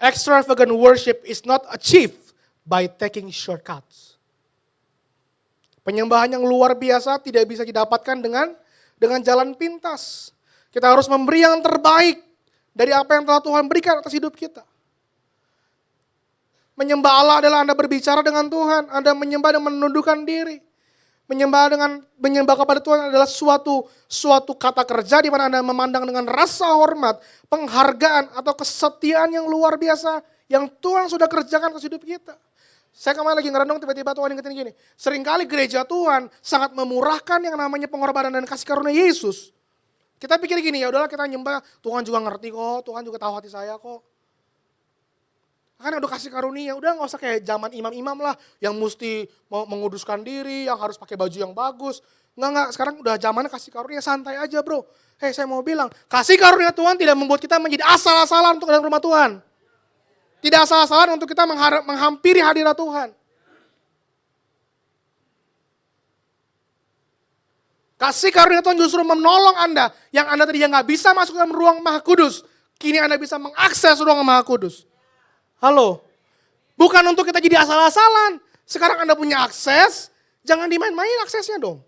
Extravagant worship is not achieved by taking shortcuts. Penyembahan yang luar biasa tidak bisa didapatkan dengan jalan pintas. Kita harus memberi yang terbaik dari apa yang telah Tuhan berikan atas hidup kita. Menyembah Allah adalah Anda berbicara dengan Tuhan, Anda menyembah dan menundukkan diri. Menyembah kepada Tuhan adalah suatu kata kerja di mana Anda memandang dengan rasa hormat, penghargaan atau kesetiaan yang luar biasa yang Tuhan sudah kerjakan atas hidup kita. Saya kemarin lagi ngerenung, tiba-tiba Tuhan ingetin gini, seringkali gereja Tuhan sangat memurahkan yang namanya pengorbanan dan kasih karunia Yesus. Kita pikir gini, ya udahlah kita nyembah, Tuhan juga ngerti kok, Tuhan juga tahu hati saya kok. Kan udah kasih karunia, udah gak usah kayak zaman imam-imam lah, yang mesti menguduskan diri, yang harus pakai baju yang bagus. Enggak, sekarang udah zamannya kasih karunia, santai aja bro. Saya mau bilang, kasih karunia Tuhan tidak membuat kita menjadi asal-asalan untuk datang ke rumah Tuhan. Tidak asal-asalan untuk kita menghampiri hadirat Tuhan. Kasih karunia Tuhan justru menolong Anda, yang Anda tadinya gak bisa masuk dalam ruang Maha Kudus. Kini Anda bisa mengakses ruang Maha Kudus. Halo, bukan untuk kita jadi asal-asalan. Sekarang Anda punya akses, jangan dimain-main aksesnya dong.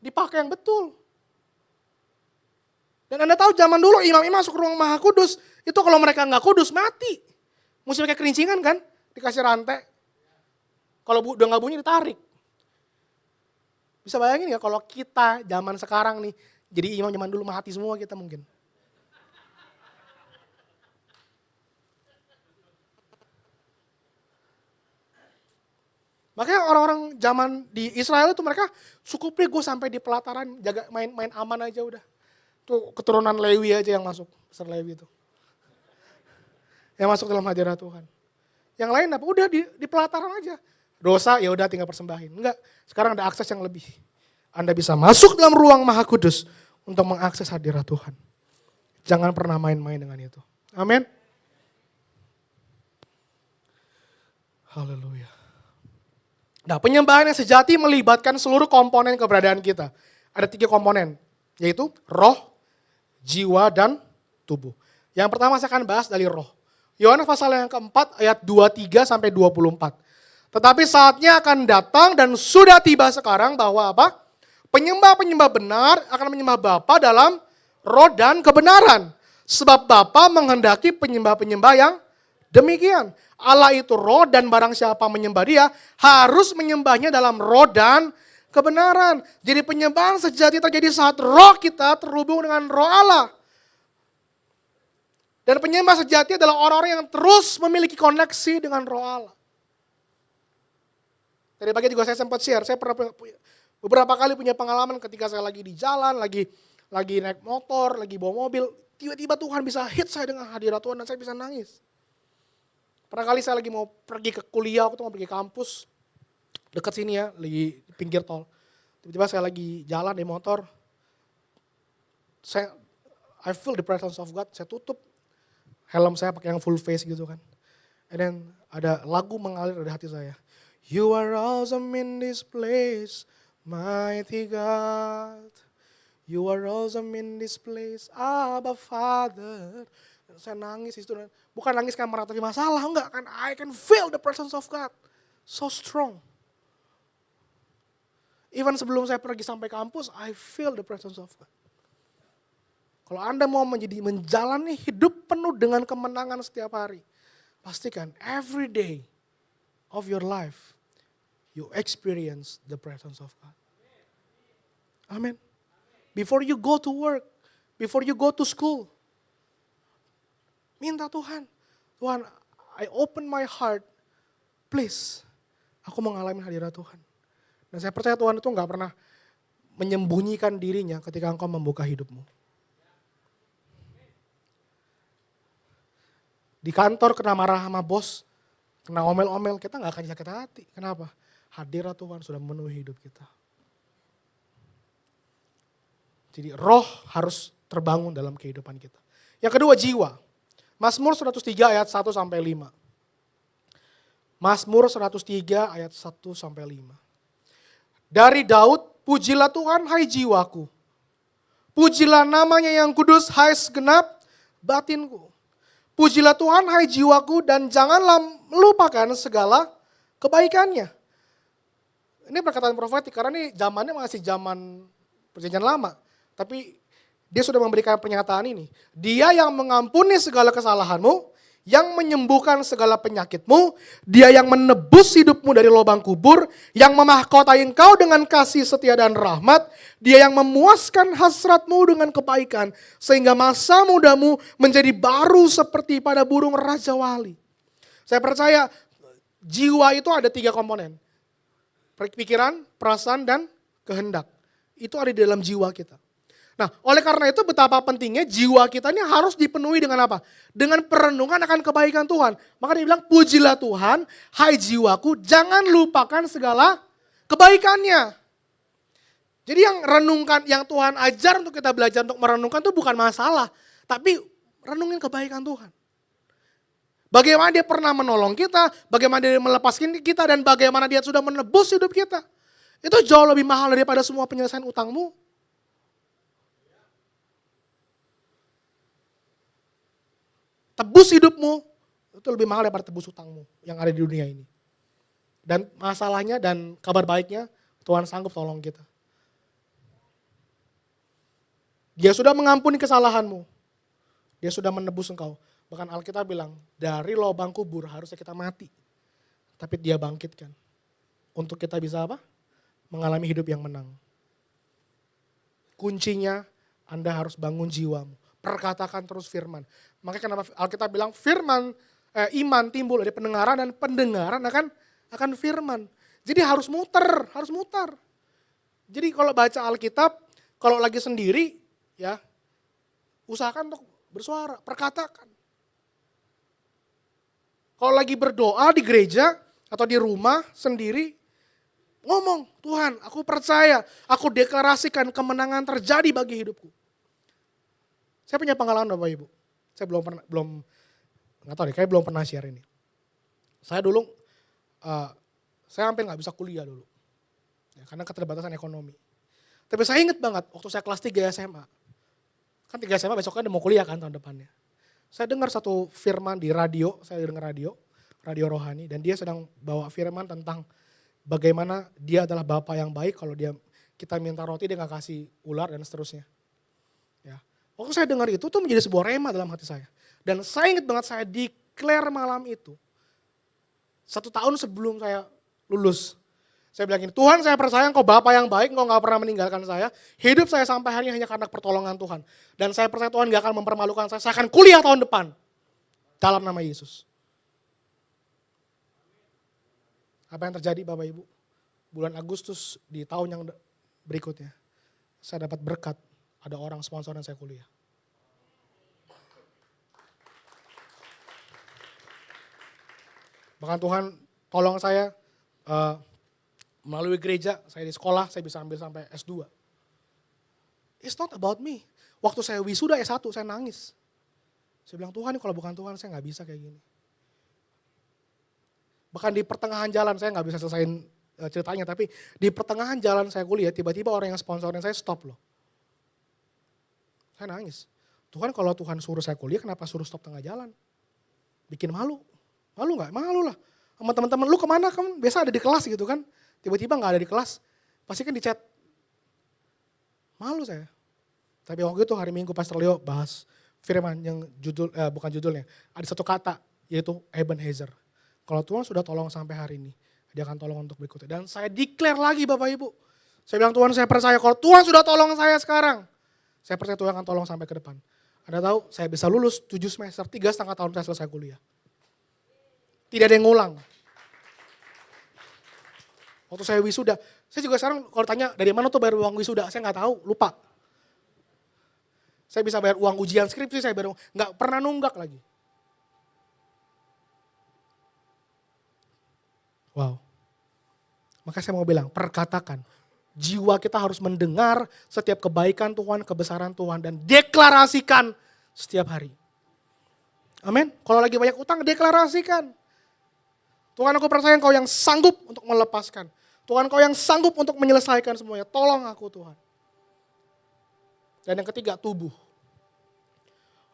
Dipakai yang betul. Dan Anda tahu zaman dulu imam-imam masuk ruang Maha Kudus, itu kalau mereka nggak kudus mati. Mesti pakai kerincingan kan, dikasih rantai. Kalau udah nggak bunyi ditarik. Bisa bayangin ya kalau kita zaman sekarang nih, jadi imam zaman dulu mati semua kita mungkin. Makanya orang-orang zaman di Israel itu mereka cukup deh gue sampai di pelataran jaga main aman aja udah. Tuh keturunan Lewi aja yang masuk, besar Lewi itu. Yang masuk dalam hadirat Tuhan. Yang lain apa? Udah di pelataran aja. Dosa ya udah tinggal persembahin. Enggak, sekarang ada akses yang lebih. Anda bisa masuk dalam ruang Maha Kudus untuk mengakses hadirat Tuhan. Jangan pernah main-main dengan itu. Amin. Haleluya. Nah, penyembahan yang sejati melibatkan seluruh komponen keberadaan kita. Ada 3 komponen, yaitu roh, jiwa, dan tubuh. Yang pertama saya akan bahas dari roh. Yohanes pasal yang keempat ayat 23 sampai 24. Tetapi saatnya akan datang dan sudah tiba sekarang bahwa apa? Penyembah-penyembah benar akan menyembah Bapa dalam roh dan kebenaran. Sebab Bapa menghendaki penyembah-penyembah yang demikian. Allah itu roh dan barang siapa menyembah dia harus menyembahnya dalam roh dan kebenaran. Jadi penyembahan sejati terjadi saat roh kita terhubung dengan roh Allah. Dan penyembah sejati adalah orang-orang yang terus memiliki koneksi dengan roh Allah. Tadi pagi juga saya sempat share, saya pernah beberapa kali punya pengalaman ketika saya lagi di jalan, lagi naik motor, lagi bawa mobil, tiba-tiba Tuhan bisa hit saya dengan hadirat Tuhan dan saya bisa nangis. Pernah kali saya lagi mau pergi ke kuliah, aku tuh mau pergi ke kampus, dekat sini ya, lagi di pinggir tol. Tiba-tiba saya lagi jalan di motor, saya I feel the presence of God, saya tutup helm saya pakai yang full face gitu kan. And then ada lagu mengalir dari hati saya. You are awesome in this place, mighty God. You are awesome in this place, Abba Father. Dan saya nangis itu, bukan nangis karena meratapi masalah, enggak kan. I can feel the presence of God, so strong. Even sebelum saya pergi sampai kampus, I feel the presence of God. Kalau Anda mau menjalani hidup penuh dengan kemenangan setiap hari, pastikan every day of your life, you experience the presence of God. Amen. Before you go to work, before you go to school, minta Tuhan, Tuhan, I open my heart, please, aku mengalami hadirat Tuhan. Dan saya percaya Tuhan itu gak pernah menyembunyikan dirinya ketika engkau membuka hidupmu. Di kantor kena marah sama bos, kena omel-omel, kita gak akan sakit hati. Kenapa? Hadirat Tuhan sudah memenuhi hidup kita. Jadi roh harus terbangun dalam kehidupan kita. Yang kedua, jiwa. Mazmur 103 ayat 1 sampai 5. Mazmur 103 ayat 1 sampai 5. Dari Daud, pujilah Tuhan hai jiwaku. Pujilah namanya yang kudus hai segenap batinku. Pujilah Tuhan hai jiwaku dan janganlah melupakan segala kebaikannya. Ini perkataan profetik karena ini zamannya masih zaman perjanjian lama. Tapi dia sudah memberikan pernyataan ini. Dia yang mengampuni segala kesalahanmu, yang menyembuhkan segala penyakitmu, dia yang menebus hidupmu dari lubang kubur, yang memahkotai engkau dengan kasih setia dan rahmat, dia yang memuaskan hasratmu dengan kebaikan, sehingga masa mudamu menjadi baru seperti pada burung raja wali. Saya percaya jiwa itu ada 3 komponen. Pikiran, perasaan, dan kehendak. Itu ada di dalam jiwa kita. Nah, oleh karena itu betapa pentingnya jiwa kita ini harus dipenuhi dengan apa? Dengan perenungan akan kebaikan Tuhan. Maka dia bilang, pujilah Tuhan, hai jiwaku, jangan lupakan segala kebaikannya. Jadi yang renungkan, yang Tuhan ajar untuk kita belajar untuk merenungkan itu bukan masalah. Tapi renungin kebaikan Tuhan. Bagaimana dia pernah menolong kita, bagaimana dia melepaskan kita, dan bagaimana dia sudah menebus hidup kita. Itu jauh lebih mahal daripada semua penyelesaian utangmu. Tebus hidupmu, itu lebih mahal daripada tebus utangmu yang ada di dunia ini. Dan masalahnya dan kabar baiknya, Tuhan sanggup tolong kita. Dia sudah mengampuni kesalahanmu. Dia sudah menebus engkau. Bahkan Alkitab bilang, dari lubang kubur harusnya kita mati. Tapi dia bangkitkan. Untuk kita bisa apa? Mengalami hidup yang menang. Kuncinya, Anda harus bangun jiwamu. Perkatakan terus firman. Makanya kenapa Alkitab bilang iman timbul dari pendengaran dan pendengaran akan firman. Jadi harus muter. Jadi kalau baca Alkitab, kalau lagi sendiri ya usahakan untuk bersuara, perkatakan. Kalau lagi berdoa di gereja atau di rumah sendiri, ngomong, Tuhan aku percaya, aku deklarasikan kemenangan terjadi bagi hidupku. Saya punya pengalaman Bapak Ibu. Saya belum pernah share ini. Saya dulu, saya hampir gak bisa kuliah dulu. Ya, karena keterbatasan ekonomi. Tapi saya ingat banget waktu saya kelas 3 SMA. Kan 3 SMA besoknya udah mau kuliah kan tahun depannya. Saya dengar satu firman di radio, radio rohani. Dan dia sedang bawa firman tentang bagaimana dia adalah Bapa yang baik kalau kita minta roti dia gak kasih ular dan seterusnya. Ya. Waktu saya dengar itu tuh menjadi sebuah rema dalam hati saya. Dan saya ingat banget saya declare malam itu. 1 tahun sebelum saya lulus. Saya bilang gini, Tuhan saya percaya engkau Bapa yang baik, engkau gak pernah meninggalkan saya. Hidup saya sampai hari ini hanya karena pertolongan Tuhan. Dan saya percaya Tuhan gak akan mempermalukan saya akan kuliah tahun depan. Dalam nama Yesus. Apa yang terjadi Bapak Ibu? Bulan Agustus di tahun yang berikutnya. Saya dapat berkat. Ada orang sponsor dan saya kuliah. Bahkan Tuhan tolong saya melalui gereja, saya di sekolah, saya bisa ambil sampai S2. It's not about me. Waktu saya wisuda S1, saya nangis. Saya bilang, Tuhan kalau bukan Tuhan saya gak bisa kayak gini. Bahkan di pertengahan jalan, saya gak bisa selesaiin ceritanya, tapi di pertengahan jalan saya kuliah, tiba-tiba orang yang sponsorin saya stop loh. Saya nangis. Tuhan kalau Tuhan suruh saya kuliah, kenapa suruh stop tengah jalan? Bikin malu. Malu gak? Malu lah. Sama teman-teman, lu kemana? Kan biasa ada di kelas gitu kan. Tiba-tiba gak ada di kelas. Pasti kan di chat. Malu saya. Tapi waktu itu hari Minggu Pastor Leo bahas firman yang bukan judulnya. Ada satu kata, yaitu Ebenezer. Kalau Tuhan sudah tolong sampai hari ini, dia akan tolong untuk berikutnya. Dan saya declare lagi Bapak Ibu. Saya bilang Tuhan saya percaya kalau Tuhan sudah tolong saya sekarang. Saya percaya Tuhan akan tolong sampai ke depan. Anda tahu saya bisa lulus 7 semester, 3,5 tahun saya selesai kuliah. Tidak ada yang ngulang. Waktu saya wisuda, saya juga sekarang kalau tanya dari mana tuh bayar uang wisuda, saya nggak tahu, lupa. Saya bisa bayar uang ujian skripsi, saya bayar nggak pernah nunggak lagi. Wow. Maka saya mau bilang, perkatakan. Jiwa kita harus mendengar setiap kebaikan Tuhan, kebesaran Tuhan, dan deklarasikan setiap hari. Amin. Kalau lagi banyak utang, deklarasikan. Tuhan aku percaya Engkau yang sanggup untuk melepaskan. Tuhan Engkau yang sanggup untuk menyelesaikan semuanya. Tolong aku Tuhan. Dan yang ketiga, tubuh.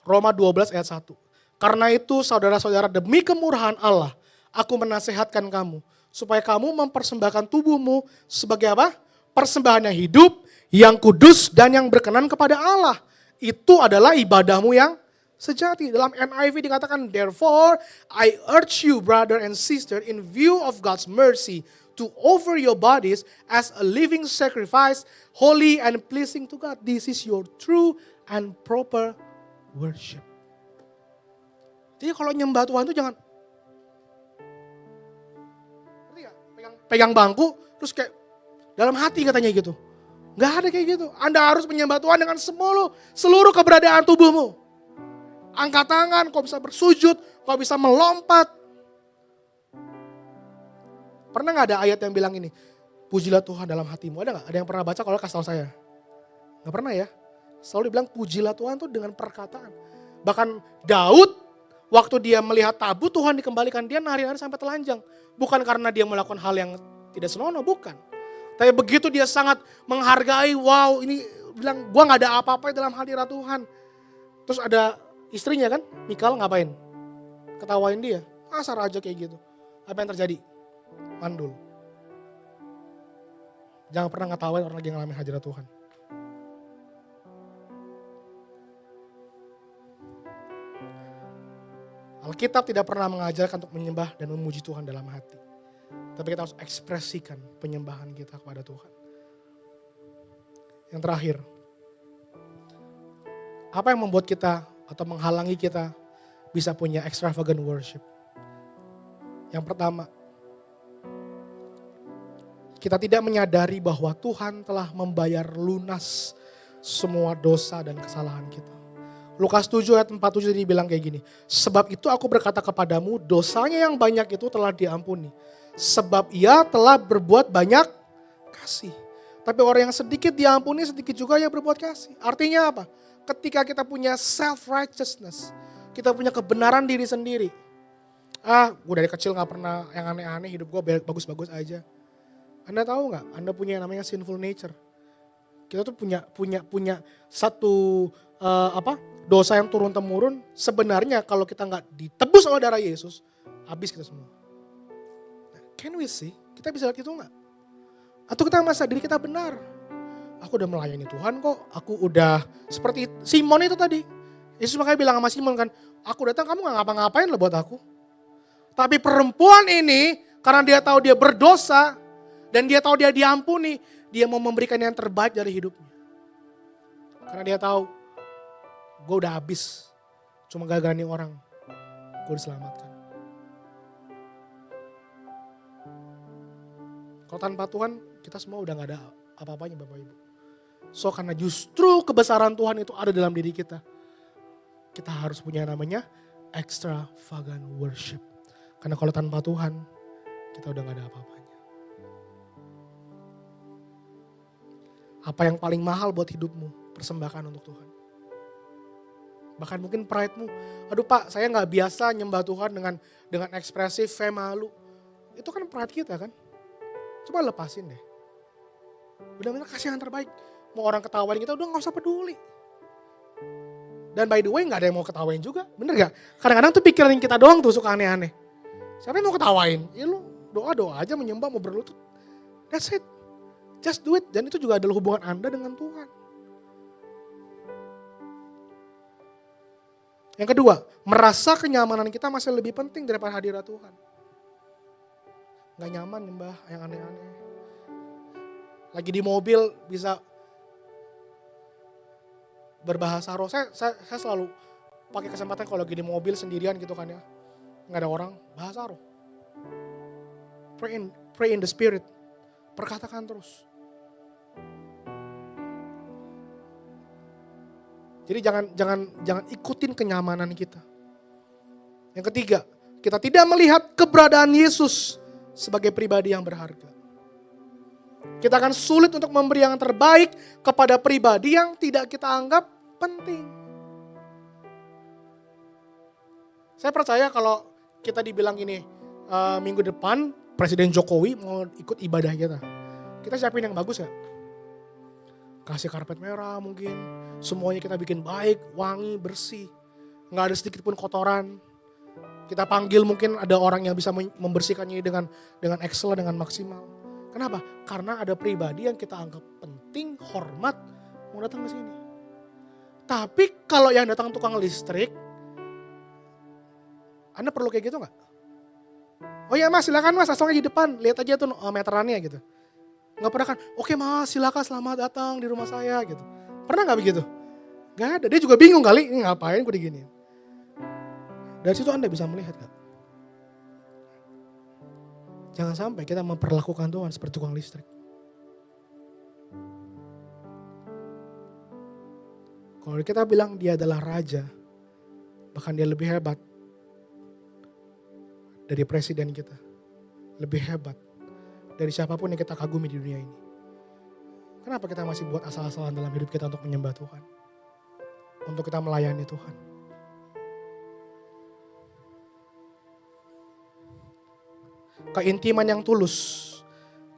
Roma 12 ayat 1. Karena itu saudara-saudara demi kemurahan Allah, aku menasehatkan kamu. Supaya kamu mempersembahkan tubuhmu sebagai apa? Persembahan yang hidup, yang kudus, dan yang berkenan kepada Allah. Itu adalah ibadahmu yang sejati. Dalam NIV dikatakan, therefore I urge you brother and sister in view of God's mercy to offer your bodies as a living sacrifice, holy and pleasing to God. This is your true and proper worship. Jadi kalau nyembah Tuhan itu jangan pegang bangku terus kayak dalam hati katanya gitu. Gak ada kayak gitu. Anda harus menyembah Tuhan dengan seluruh keberadaan tubuhmu. Angkat tangan, kau bisa bersujud, kau bisa melompat. Pernah gak ada ayat yang bilang ini? Pujilah Tuhan dalam hatimu. Ada gak? Ada yang pernah baca kalau kasih tahu saya? Gak pernah ya? Selalu dibilang pujilah Tuhan tuh dengan perkataan. Bahkan Daud waktu dia melihat tabu Tuhan dikembalikan, dia nari-nari sampai telanjang. Bukan karena dia melakukan hal yang tidak senonoh, bukan. Tapi begitu dia sangat menghargai, wow ini bilang gue gak ada apa-apa dalam hadirat Tuhan. Terus ada istrinya kan, Mikal ngapain? Ketawain dia, masa raja kayak gitu. Apa yang terjadi? Mandul. Jangan pernah ngetawain orang lagi ngalamin hadirat Tuhan. Alkitab tidak pernah mengajarkan untuk menyembah dan memuji Tuhan dalam hati. Tapi kita harus ekspresikan penyembahan kita kepada Tuhan. Yang terakhir, apa yang membuat kita atau menghalangi kita bisa punya extravagant worship? Yang pertama, kita tidak menyadari bahwa Tuhan telah membayar lunas semua dosa dan kesalahan kita. Lukas 7 ayat 47 dibilang kayak gini. Sebab itu aku berkata kepadamu, dosanya yang banyak itu telah diampuni. Sebab ia telah berbuat banyak kasih. Tapi orang yang sedikit diampuni, sedikit juga ia berbuat kasih. Artinya apa? Ketika kita punya self-righteousness, kita punya kebenaran diri sendiri. Gue dari kecil gak pernah yang aneh-aneh, hidup gue bagus-bagus aja. Anda tahu gak? Anda punya yang namanya sinful nature. Kita tuh punya satu dosa yang turun-temurun. Sebenarnya kalau kita gak ditebus oleh darah Yesus, habis kita semua. Can we see? Kita bisa lihat itu enggak? Atau kita merasa diri kita benar. Aku udah melayani Tuhan kok. Aku udah seperti Simon itu tadi. Yesus makanya bilang sama Simon kan, aku datang kamu gak ngapa-ngapain lah buat aku. Tapi perempuan ini karena dia tahu dia berdosa dan dia tahu dia diampuni, dia mau memberikan yang terbaik dari hidupnya. Karena dia tahu gue udah habis. Cuma gara-gara nih orang gue diselamatkan. Kalau tanpa Tuhan, kita semua udah gak ada apa-apanya Bapak Ibu. So karena justru kebesaran Tuhan itu ada dalam diri kita. Kita harus punya namanya extravagant worship. Karena kalau tanpa Tuhan, kita udah gak ada apa-apanya. Apa yang paling mahal buat hidupmu? persembahkan untuk Tuhan. Bahkan mungkin pride-mu, aduh Pak, saya nggak biasa nyembah Tuhan dengan ekspresif, saya malu. Itu kan pride kita kan. Coba lepasin deh. Benar-benar kasih yang terbaik. Mau orang ketawain kita, udah gak usah peduli. Dan by the way gak ada yang mau ketawain juga, bener gak? Kadang-kadang tuh pikiran kita doang tuh suka aneh-aneh. Siapa yang mau ketawain? Ya lu doa-doa aja menyembah, mau berlutut. That's it. Just do it. Dan itu juga adalah hubungan Anda dengan Tuhan. Yang kedua, merasa kenyamanan kita masih lebih penting daripada hadirat Tuhan. Gak nyaman nyembah yang aneh-aneh. Lagi di mobil bisa berbahasa roh. Saya selalu pakai kesempatan kalau lagi di mobil sendirian gitu kan ya. Gak ada orang, bahasa roh. Pray in the spirit. Perkatakan terus. Jadi jangan ikutin kenyamanan kita. Yang ketiga, kita tidak melihat keberadaan Yesus sebagai pribadi yang berharga. Kita akan sulit untuk memberi yang terbaik kepada pribadi yang tidak kita anggap penting. Saya percaya kalau kita dibilang ini minggu depan Presiden Jokowi mau ikut ibadah kita siapin yang bagus ya. Kasih karpet merah mungkin, semuanya kita bikin baik, wangi, bersih. Nggak ada sedikit pun kotoran. Kita panggil mungkin ada orang yang bisa membersihkannya dengan excellent, dengan maksimal. Kenapa? Karena ada pribadi yang kita anggap penting, hormat, mau datang ke sini. Tapi kalau yang datang tukang listrik, Anda perlu kayak gitu nggak? Oh ya Mas, silakan Mas, asalnya di depan, lihat aja tuh meterannya gitu. Nggak pernah kan, oke Mas, silakan selamat datang di rumah saya gitu. Pernah nggak begitu? Nggak ada, dia juga bingung kali, ini ngapain gue diginiin. Dari situ Anda bisa melihat gak? Jangan sampai kita memperlakukan Tuhan seperti tukang listrik. Kalau kita bilang dia adalah raja, bahkan dia lebih hebat dari presiden kita. Lebih hebat dari siapapun yang kita kagumi di dunia ini. Kenapa kita masih buat asal-asalan dalam hidup kita untuk menyembah Tuhan? Untuk kita melayani Tuhan. Keintiman yang tulus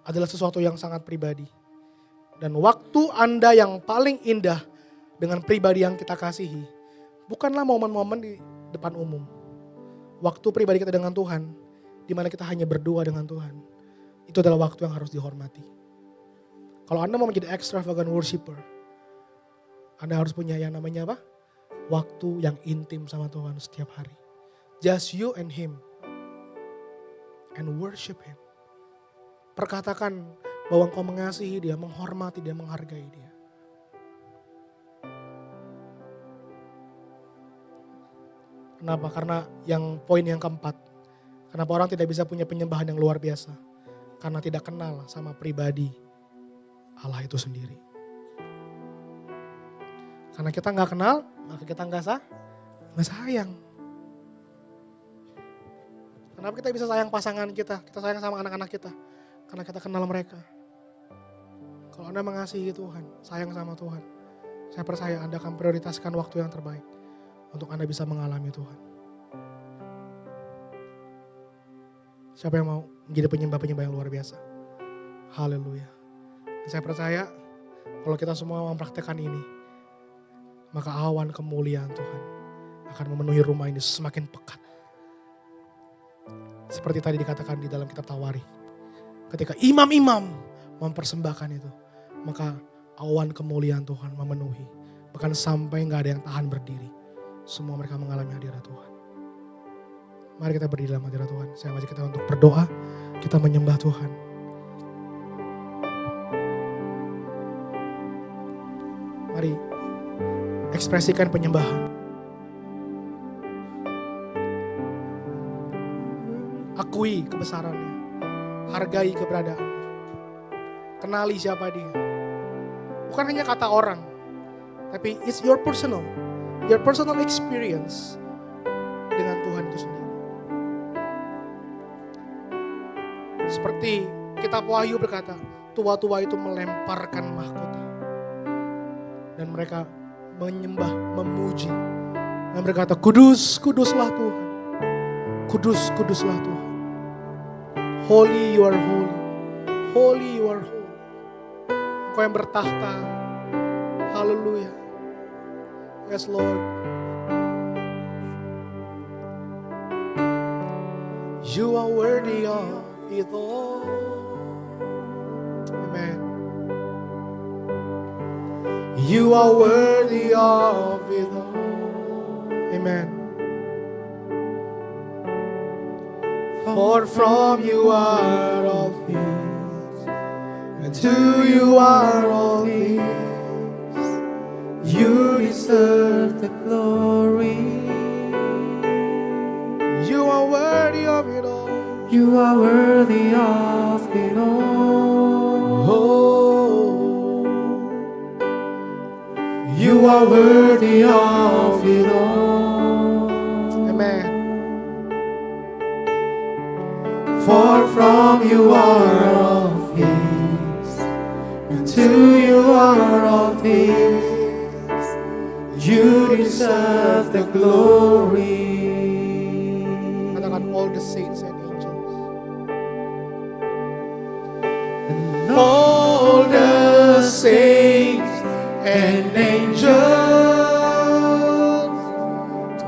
adalah sesuatu yang sangat pribadi. Dan waktu Anda yang paling indah dengan pribadi yang kita kasihi, bukanlah momen-momen di depan umum. Waktu pribadi kita dengan Tuhan, di mana kita hanya berdua dengan Tuhan, itu adalah waktu yang harus dihormati. Kalau Anda mau menjadi extravagant worshiper, Anda harus punya yang namanya apa? Waktu yang intim sama Tuhan setiap hari. Just you and Him. And worship Him. Perkatakan bahwa engkau mengasihi Dia, menghormati Dia, menghargai Dia. Kenapa? Karena poin yang keempat. Kenapa orang tidak bisa punya penyembahan yang luar biasa? Karena tidak kenal sama pribadi Allah itu sendiri. Karena kita gak kenal, maka kita gak sayang. Kenapa kita bisa sayang pasangan kita sayang sama anak-anak kita? Karena kita kenal mereka. Kalau Anda mengasihi Tuhan, sayang sama Tuhan, saya percaya Anda akan prioritaskan waktu yang terbaik untuk Anda bisa mengalami Tuhan. Siapa yang mau menjadi penyembah-penyembah yang luar biasa? Haleluya. Saya percaya kalau kita semua mempraktekkan ini, maka awan kemuliaan Tuhan akan memenuhi rumah ini semakin pekat. Seperti tadi dikatakan di dalam kitab Tawari. Ketika imam-imam mempersembahkan itu, maka awan kemuliaan Tuhan memenuhi. Bahkan sampai gak ada yang tahan berdiri. Semua mereka mengalami hadirat Tuhan. Mari kita berdiri dalam hadirat Tuhan. Saya ngajak kita untuk berdoa, kita menyembah Tuhan. Mari ekspresikan penyembahan. Akui kebesarannya, hargai keberadaannya, kenali siapa Dia. Bukan hanya kata orang, tapi it's your personal experience dengan Tuhan itu sendiri. Seperti kitab Wahyu berkata, tua-tua itu melemparkan mahkota. Dan mereka menyembah, memuji. Dan mereka kata, kudus, kuduslah Tuhan. Kudus, kuduslah Tuhan. Holy, you are holy. Holy, you are holy. Engkau yang bertahta. Haleluya. Yes, Lord. You are worthy of it all. Amen. You are worthy of it all. Amen. For from you are all things, and to you are all things. You deserve the glory. You are worthy of it all. You are worthy of it all. Oh, you are worthy of it all. Amen. For from you are all things, and to you are all things. You deserve the glory. Katakan all the saints and angels. And all the saints and angels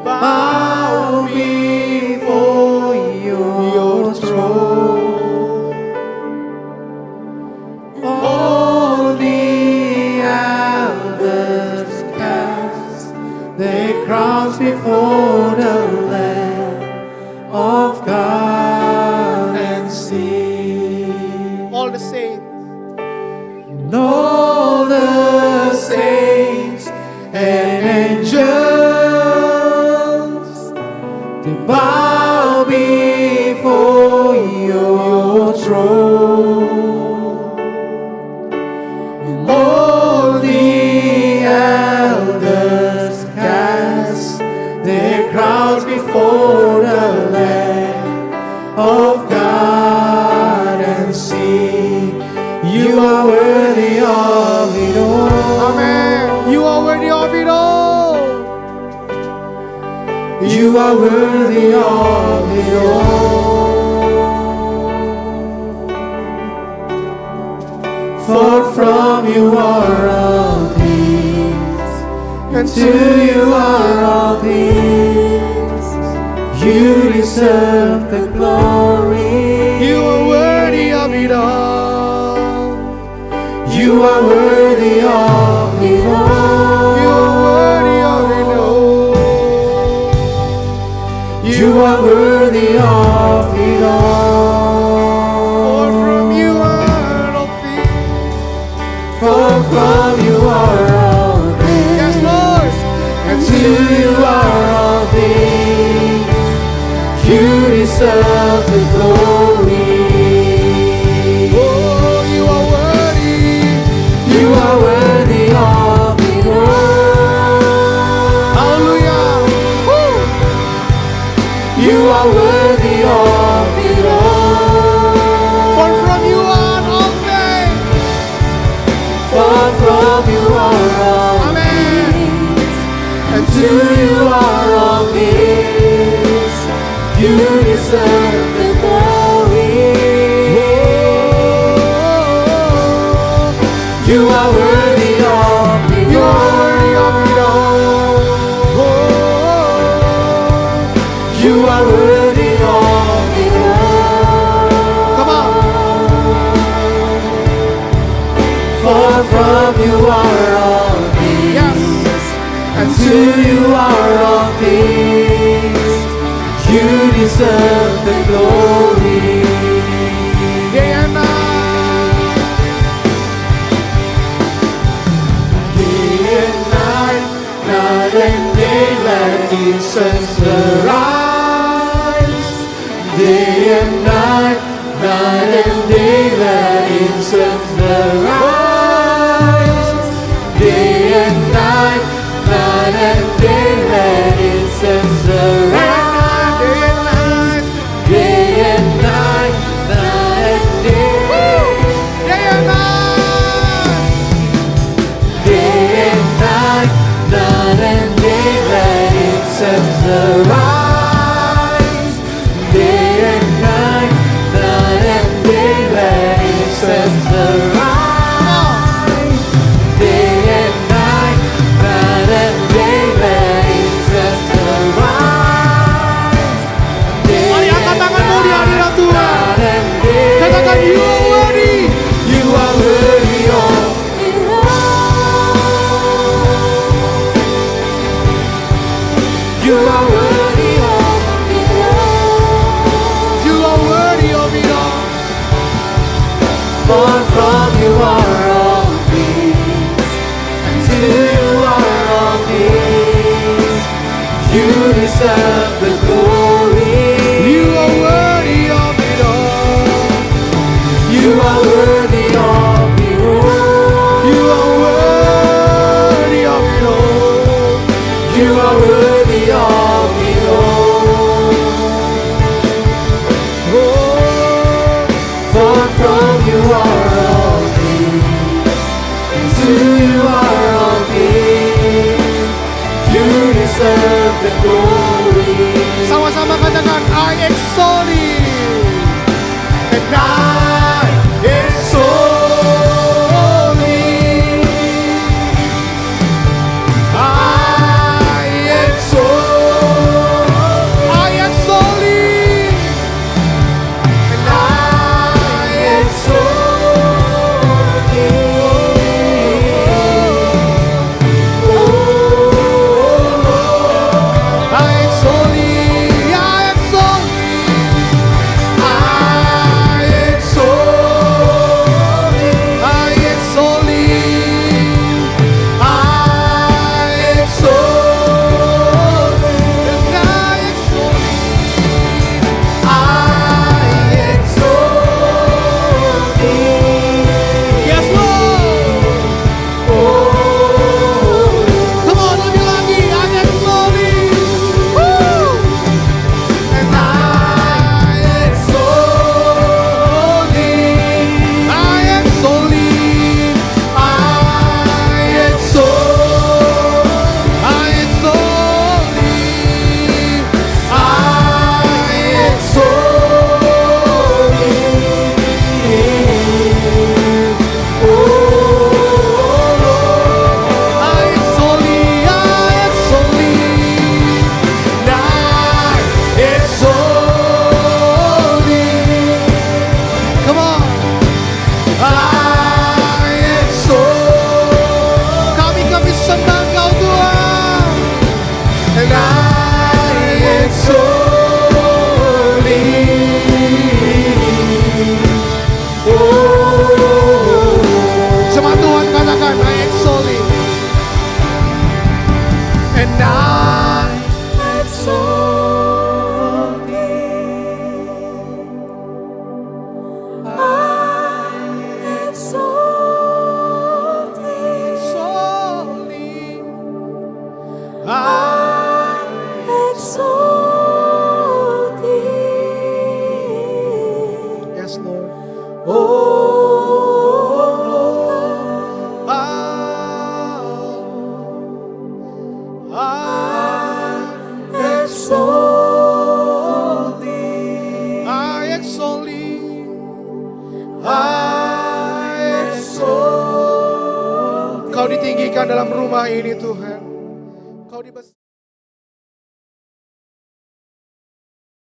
bow before your throne. All the elders cast their crowns before the Lamb of God and sing. All the saints. And all the saints and angels they bow before your throne. And all the elders cast their crowns before the Lamb of God and sing, you are worthy of it all. Amen. You are worthy of it all. You are worthy of it all. For from you are all things, and to you are all things. You deserve the glory. You are worthy of it all. You are worthy of it all. You are worthy of it all. You are worthy of it all. For from you are all things. For from you are all things. Yes, Lord. And to you are all things. You deserve the glory. Oh, you are worthy. You are worthy of it all. Hallelujah. Woo. You are worthy of it all. For from you are all things. For from you are all Amen. things, and to you are all things. You deserve the glory. You are worthy of it You are all. worthy of it all. You are worthy of it all. Come on. For from you are all things, Yes. and to you are all things. You deserve the glory. Day and night. Day and night, night and day, let incense arise. Day and night, night and day, let incense arise. Day and night, night and day, let incense arise. Day and night. Day and night, night and day. Day and night. Day and night. night and day let incense arise. Day and night and day let incense arise. Day and night and day let incense arise. Mari angkat tanganmu di hadirat Tuhan. Katakan you are worthy. You are worthy of it all. You are worthy of it all. You are worthy of it all. For from you are all things, and to you are all things. You deserve the glory. You are worthy of it all. You are worthy of it all. You are worthy of it all. You are worthy of it all. For from you are all things, and to you are all things. You deserve the glory. Sama-sama katakan I exalt thee. And I exalt thee. I exalt. I exalt thee. And I exalt thee. I exalt thee. I exalt thee. I exalt thee. I exalt thee. I exalt thee. And I exalt thee. I exalt thee. Yes, Lord. Come on, lebih lagi. I exalt thee. Woo! And I exalt thee. I exalt thee. I exalt. I exalt thee. I exalt thee. Oh Lord. I exalt thee. I exalt thee. And I exalt thee. Come on. I exalt. Kami sembah Kau Tuhan. And I exalt thee. Oh, Jemaat Tuhan katakan I exalt thee. and I exalt thee. I exalt thee. Exalt thee. I exalt thee. Yes, Lord. Oh, I exalt thee. exalt thee. I exalt Kau ditinggikan dalam rumah ini Tuhan. Kau dibesarkan.